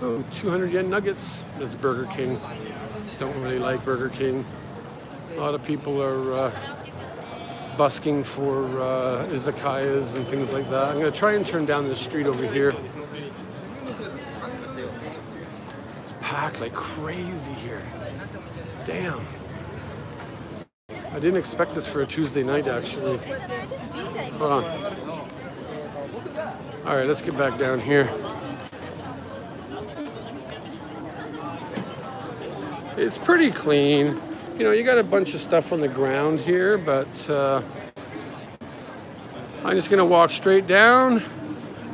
Oh, 200 yen nuggets. That's Burger King. Don't really like Burger King. A lot of people are busking for izakayas and things like that. I'm gonna try and turn down this street over here. It's packed like crazy here. Damn. I didn't expect this for a Tuesday night, actually. Hold on. All right, let's get back down here. It's pretty clean. You know, you got a bunch of stuff on the ground here, but I'm just gonna walk straight down,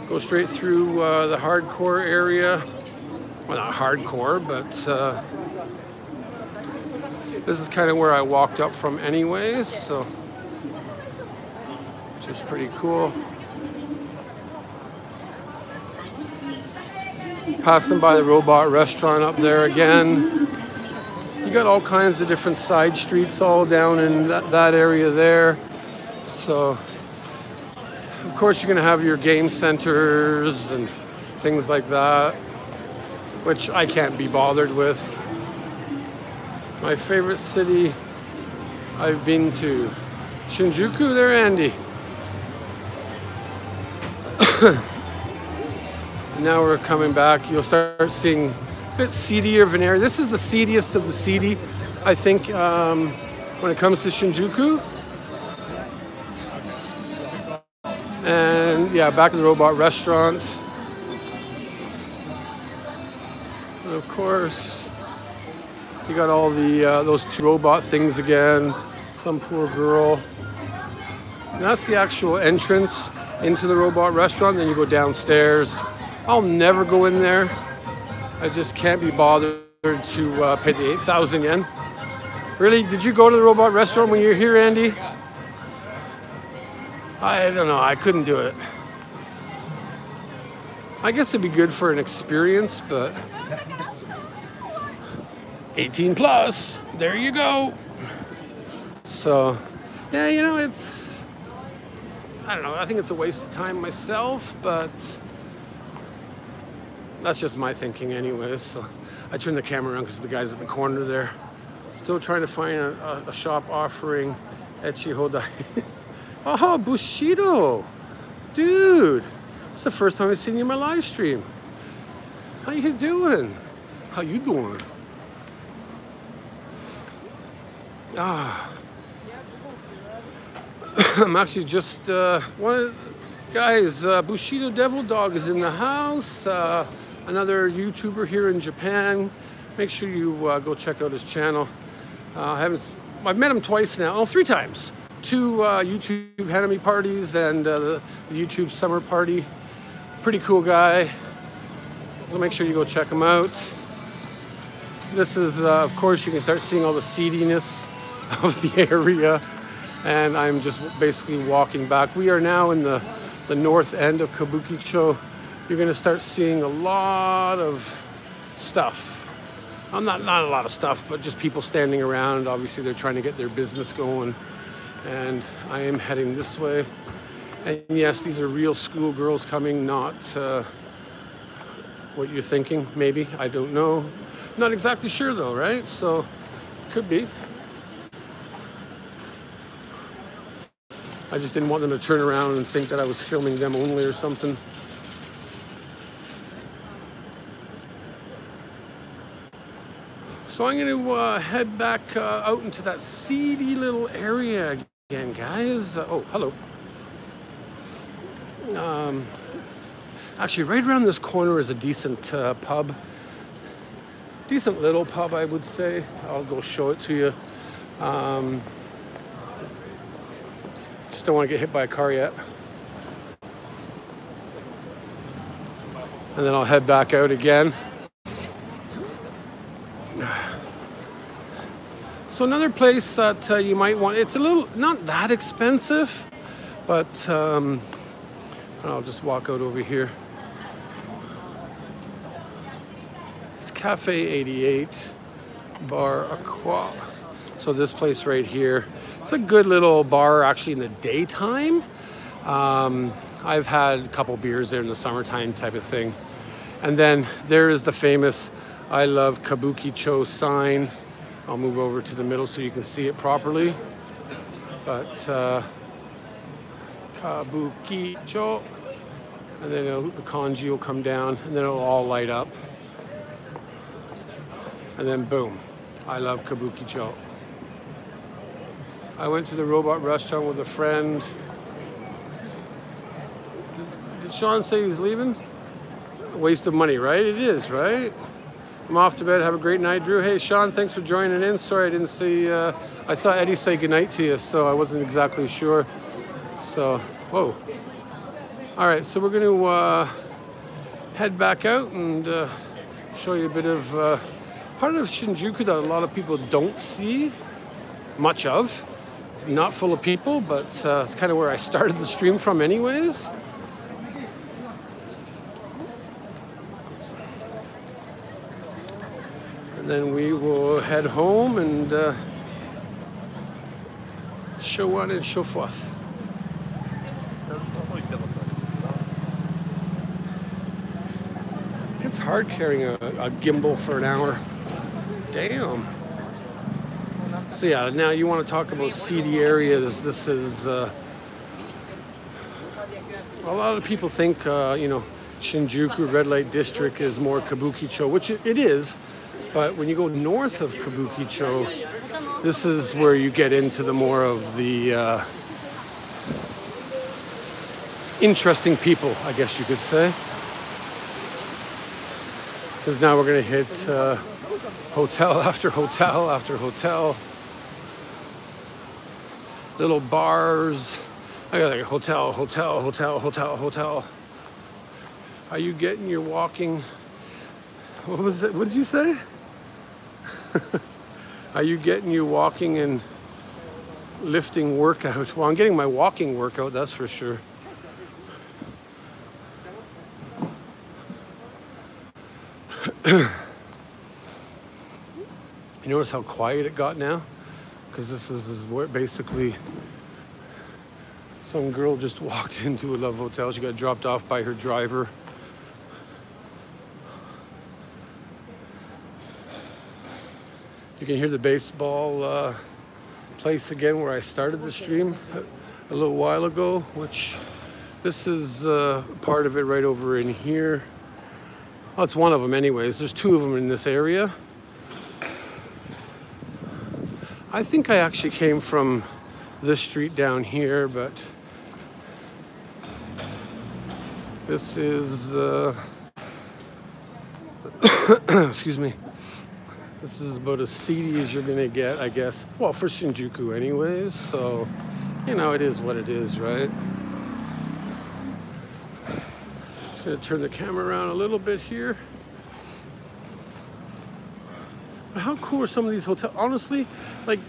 go straight through the hardcore area. Well, not hardcore, but this is kind of where I walked up from anyways, so which is pretty cool. Passing by the robot restaurant up there again. You got all kinds of different side streets all down in that area there. So, of course, you're gonna have your game centers and things like that, which I can't be bothered with. My favorite city I've been to, Shinjuku there, Andy. Now we're coming back. You'll start seeing a bit seedier of an area. This is the seediest of the seedy, I think, when it comes to Shinjuku. And yeah, back to the robot restaurant. And of course, you got all the those two robot things again. Some poor girl. And that's the actual entrance into the robot restaurant. Then you go downstairs. I'll never go in there. I just can't be bothered to pay the 8,000 yen. Really? Did you go to the robot restaurant when you were here, Andy? I don't know. I couldn't do it. I guess it'd be good for an experience, but 18 plus. There you go. So, yeah, you know, it's, I don't know. I think it's a waste of time myself, but that's just my thinking anyways. So I turned the camera around because the guy's at the corner there. Still trying to find a shop offering ecchi hodai. Oh, Bushido. Dude, it's the first time I've seen you in my live stream. How you doing? How you doing? Ah. I'm actually just, one of the guys, Bushido Devil Dog is in the house. Another YouTuber here in Japan. Make sure you go check out his channel. I've met him twice now, oh, 3 times. 2 YouTube Hanami parties and the YouTube summer party. Pretty cool guy. So make sure you go check him out. This is, of course, you can start seeing all the seediness of the area. And I'm just basically walking back. We are now in the north end of Kabukicho. You're going to start seeing a lot of stuff. Not a lot of stuff, but just people standing around. Obviously, they're trying to get their business going. And I am heading this way. And yes, these are real schoolgirls coming, not what you're thinking, maybe. I don't know. Not exactly sure, though, right? So, could be. I just didn't want them to turn around and think that I was filming them only or something. So I'm going to head back out into that seedy little area again, guys. Oh, hello. Actually, right around this corner is a decent pub. Decent little pub, I would say. I'll go show it to you. Just don't want to get hit by a car yet. And then I'll head back out again. So another place that you might want, it's a little, not that expensive, but I'll just walk out over here. It's Cafe 88 Bar Aqua. So this place right here, it's a good little bar actually in the daytime. I've had a couple beers there in the summertime type of thing. And then there is the famous I love Kabukicho sign. I'll move over to the middle so you can see it properly. But Kabukicho, and then the kanji will come down, and then it'll all light up. And then boom, I love Kabukicho. I went to the robot restaurant with a friend. Did Sean say he's leaving? A waste of money, right? It is, right? I'm off to bed. Have a great night, Drew. Hey, Sean, thanks for joining in. Sorry I didn't see, I saw Eddie say goodnight to you, so I wasn't exactly sure. So, whoa. All right, so we're going to head back out and show you a bit of part of Shinjuku that a lot of people don't see much of. Not full of people, but it's kind of where I started the stream from anyways. And then we will head home and show on and show forth. It's hard carrying a gimbal for an hour. Damn. So yeah, now you want to talk about seedy areas. This is A lot of people think, you know, Shinjuku red light district is more Kabukicho, which it is. But when you go north of Kabukicho, this is where you get into the more of the interesting people, I guess you could say. Because now we're going to hit hotel after hotel after hotel. Little bars. I got like hotel, hotel, hotel, hotel, hotel. Are you getting your walking? What was it? What did you say? Are you getting your walking and lifting workout? Well, I'm getting my walking workout, that's for sure. You notice how quiet it got now? Because this is where basically some girl just walked into a Love Hotel. She got dropped off by her driver. You can hear the baseball place again where I started the stream a little while ago, which this is part of it right over in here. Oh, it's one of them anyways. There's two of them in this area. I think I actually came from this street down here, but this is, excuse me. This is about as seedy as you're gonna get, I guess. Well, for Shinjuku anyways, so, you know, it is what it is, right? Just gonna turn the camera around a little bit here. But how cool are some of these hotels? Honestly, like,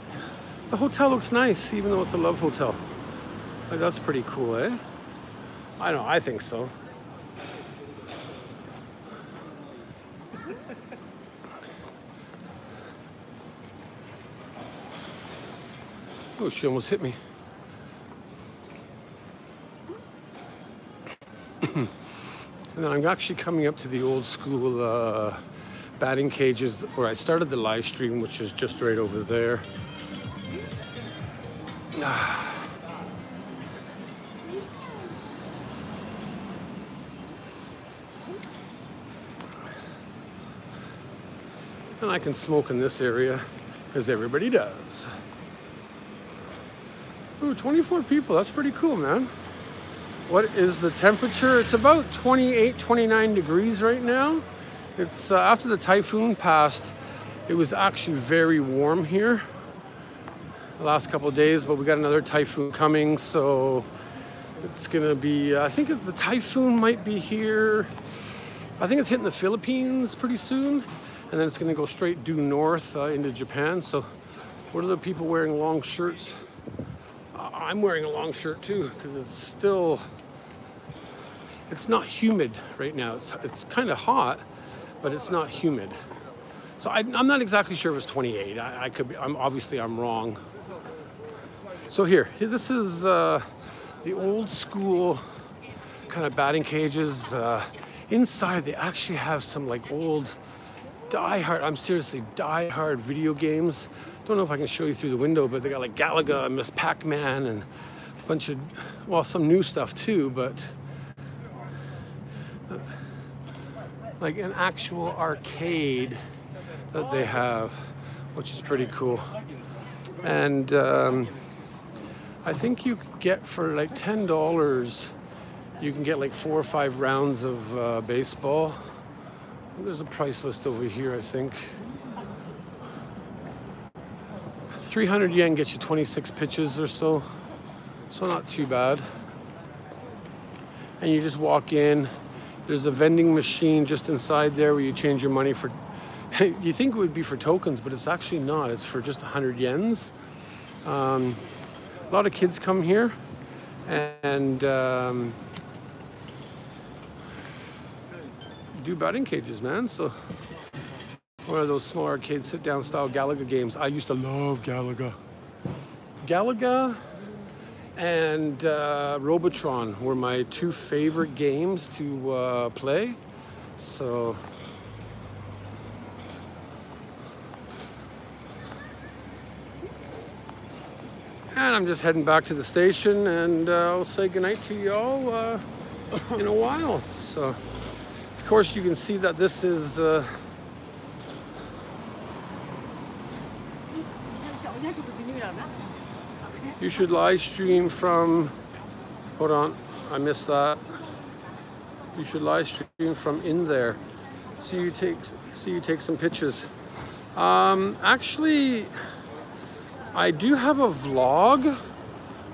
the hotel looks nice, even though it's a Love Hotel. Like, that's pretty cool, eh? I know, I think so. Oh, she almost hit me. And then I'm actually coming up to the old school batting cages where I started the live stream, which is just right over there. And I can smoke in this area because everybody does. Ooh, 24 people, that's pretty cool, man. What is the temperature? It's about 28, 29 degrees right now. It's after the typhoon passed, it was actually very warm here the last couple of days, but we got another typhoon coming, so it's gonna be, I think the typhoon might be here. I think it's hitting the Philippines pretty soon, and then it's gonna go straight due north into Japan. So what are the people wearing long shirts? I'm wearing a long shirt too, because it's not humid right now. It's kind of hot, but it's not humid. So I'm not exactly sure if it's 28. I could be, I'm wrong. So here, this is the old school kind of batting cages. Inside they actually have some like old die-hard video games. Don't know if I can show you through the window, but they got like Galaga and Miss Pac-Man and a bunch of, well, some new stuff too, but like an actual arcade that they have, which is pretty cool. And I think you could get for like $10, you can get like 4 or 5 rounds of baseball. There's a price list over here, I think. 300 yen gets you 26 pitches or so. So not too bad. And you just walk in. There's a vending machine just inside there where you change your money for, you think it would be for tokens, but it's actually not. It's for just 100 yens. A lot of kids come here and do batting cages, man. So one of those small arcade sit-down style Galaga games. I used to love Galaga. Galaga and Robotron were my 2 favorite games to play. So and I'm just heading back to the station, and I'll say goodnight to y'all. in a while. So, of course, you can see that this is you should live stream from, hold on, I missed that. You should live stream from in there. See you take some pictures. Actually, I do have a vlog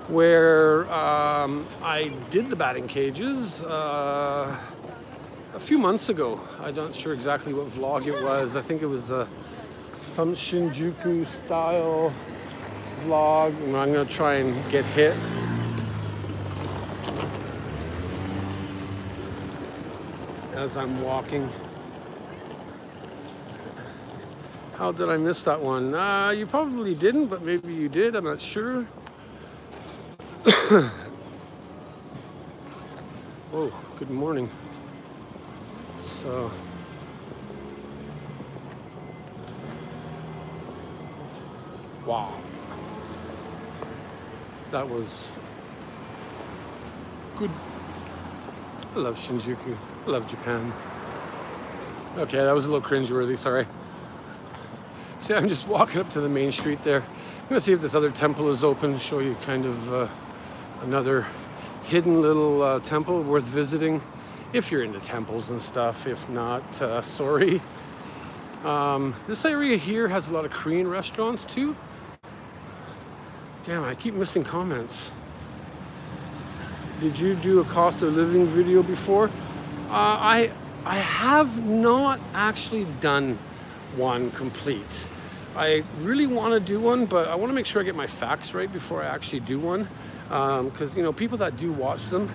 where I did the batting cages a few months ago. I'm not sure exactly what vlog it was. I think it was some Shinjuku style vlog, and I'm gonna try and get hit. As I'm walking. How did I miss that one? You probably didn't, but maybe you did, I'm not sure. Whoa, good morning. So, wow. That was good. I love Shinjuku. I love Japan. Okay, that was a little cringeworthy, sorry. See, I'm just walking up to the main street there. I'm gonna see if this other temple is open, show you kind of another hidden little temple worth visiting if you're into temples and stuff. If not, sorry. This area here has a lot of Korean restaurants too. Damn, I keep missing comments. Did you do a cost of living video before? I have not actually done one complete. I really want to do one, but I want to make sure I get my facts right before I actually do one. Because, you know, people that do watch them,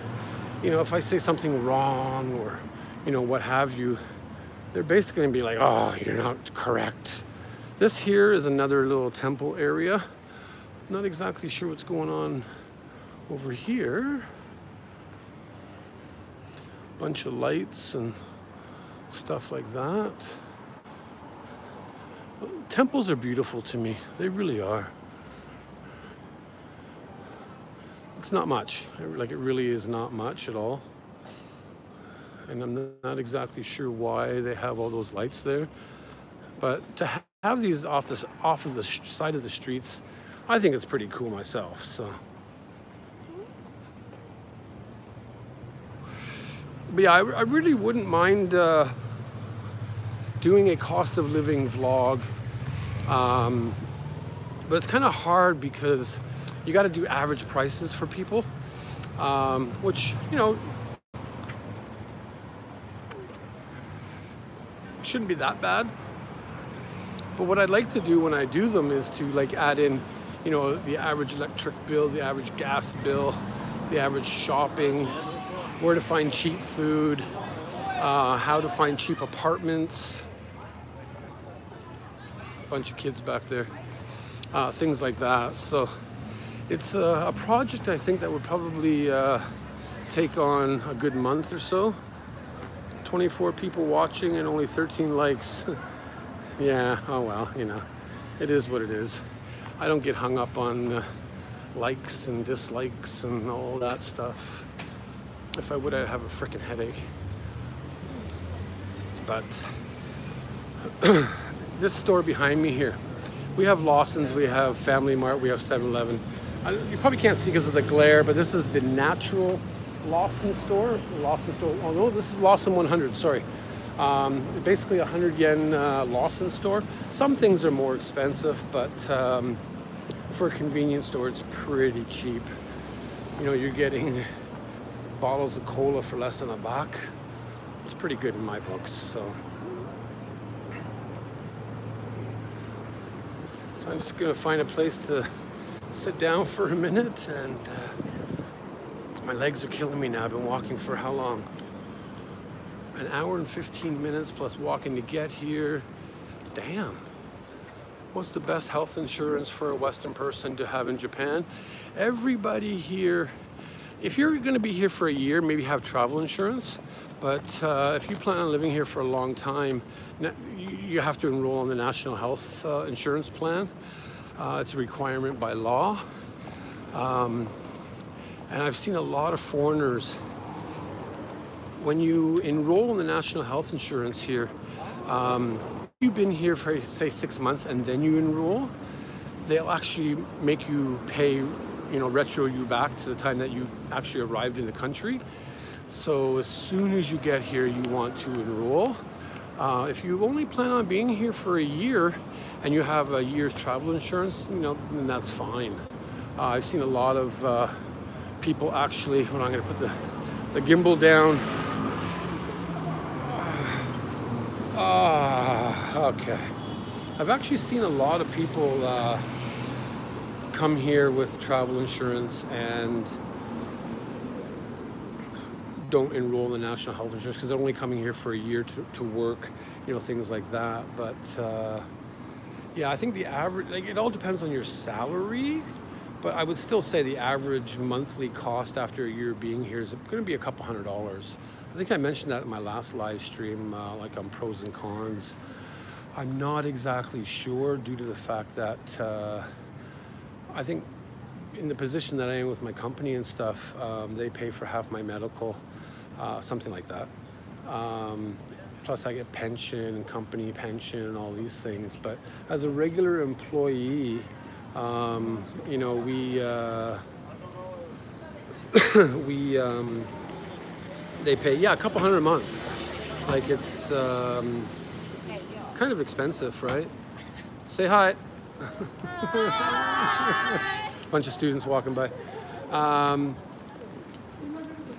you know, if I say something wrong or, you know, what have you, they're basically going to be like, oh, you're not correct. This here is another little temple area. Not exactly sure what's going on over here. Bunch of lights and stuff like that. Temples are beautiful to me. They really are. It's not much. Like, it really is not much at all. And I'm not exactly sure why they have all those lights there. But to have these off of the side of the streets, I think it's pretty cool myself. So, but yeah, I really wouldn't mind doing a cost of living vlog, but it's kind of hard because you got to do average prices for people, which, you know, shouldn't be that bad. But what I'd like to do when I do them is to like add in, you know, the average electric bill, the average gas bill, the average shopping, where to find cheap food, how to find cheap apartments. Bunch of kids back there, things like that. So it's a project I think that would probably take on a good month or so. 24 people watching and only 13 likes. Yeah, oh well, you know, it is what it is. I don't get hung up on likes and dislikes and all that stuff. If I would, I'd have a freaking headache. But this store behind me here, we have Lawson's, we have Family Mart, we have 7-Eleven. You probably can't see because of the glare, but this is the natural Lawson store. Oh no, this is Lawson 100, sorry. Basically a 100 yen Lawson store. Some things are more expensive, but for a convenience store, it's pretty cheap. You know, you're getting bottles of cola for less than $1. It's pretty good in my books, so I'm just gonna find a place to sit down for a minute, and my legs are killing me now. I've been walking for how long? An hour and 15 minutes plus walking to get here. Damn. What's the best health insurance for a Western person to have in Japan? Everybody here, if you're gonna be here for a year, maybe have travel insurance. But if you plan on living here for a long time, you have to enroll on the National Health Insurance Plan. It's a requirement by law. And I've seen a lot of foreigners when you enroll in the national health insurance here, you've been here for say 6 months and then you enroll, they'll actually make you pay, you know, retro you back to the time that you actually arrived in the country. So as soon as you get here, you want to enroll. If you only plan on being here for a year and you have a year's travel insurance, you know, then that's fine. I've seen a lot of people actually, hold on, I'm gonna put the gimbal down. Okay. I've actually seen a lot of people come here with travel insurance and don't enroll in the national health insurance because they're only coming here for a year to work, you know, things like that. But yeah, I think the average, like, it all depends on your salary, but I would still say the average monthly cost after a year being here is going to be a couple $100. I think I mentioned that in my last live stream, like on pros and cons. I'm not exactly sure due to the fact that I think in the position that I am with my company and stuff, they pay for half my medical, something like that. Plus I get pension and company pension and all these things. But as a regular employee, you know, they pay, yeah, a couple $100 a month. Like, it's kind of expensive, right? Say hi. Bunch of students walking by.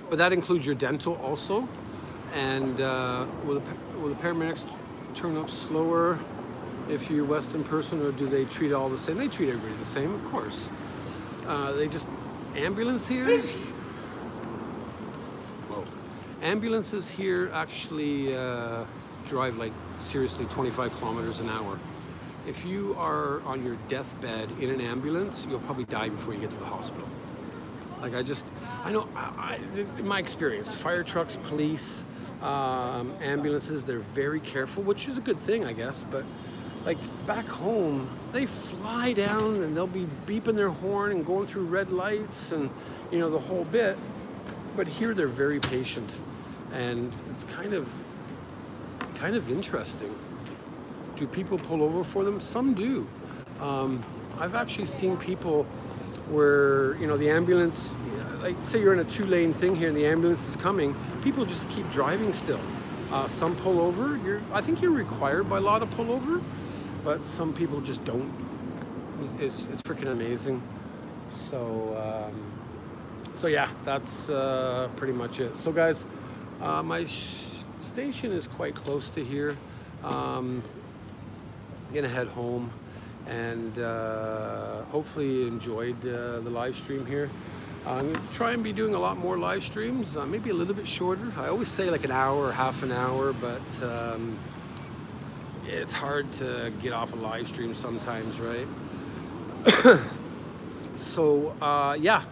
But that includes your dental also. And will the paramedics turn up slower if you're a Western person, or do they treat it all the same? They treat everybody the same, of course. They just, ambulance here? Whoa. Ambulances here actually drive like seriously 25 kilometers an hour. If you are on your deathbed in an ambulance, you'll probably die before you get to the hospital. Like, I know, in my experience, fire trucks, police, ambulances, they're very careful, which is a good thing, I guess. But like back home, they fly down and they'll be beeping their horn and going through red lights and, you know, the whole bit. But here they're very patient, and it's kind of interesting. Do people pull over for them? Some do. I've actually seen people where, you know, the ambulance, like say you're in a 2-lane thing here and the ambulance is coming, people just keep driving still. Some pull over. I think you're required by law to pull over, but some people just don't. It's freaking amazing. So yeah, that's pretty much it. So guys, my station is quite close to here. I'm gonna head home, and hopefully you enjoyed the live stream here. I'm gonna try and be doing a lot more live streams, maybe a little bit shorter. I always say like an hour or half an hour, but it's hard to get off a live stream sometimes, right? So yeah,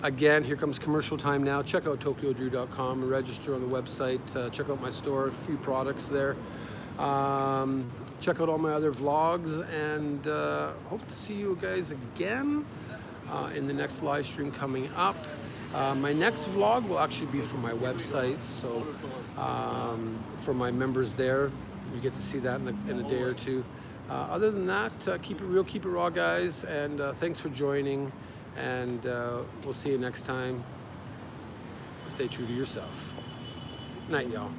again, here comes commercial time now. Check out tokyodrew.com and register on the website. Check out my store, a few products there. Check out all my other vlogs, and hope to see you guys again in the next live stream coming up. My next vlog will actually be from my website, so for my members there, you get to see that in a day or two. Other than that, keep it real, keep it raw, guys, and thanks for joining, and we'll see you next time. Stay true to yourself. Night, y'all.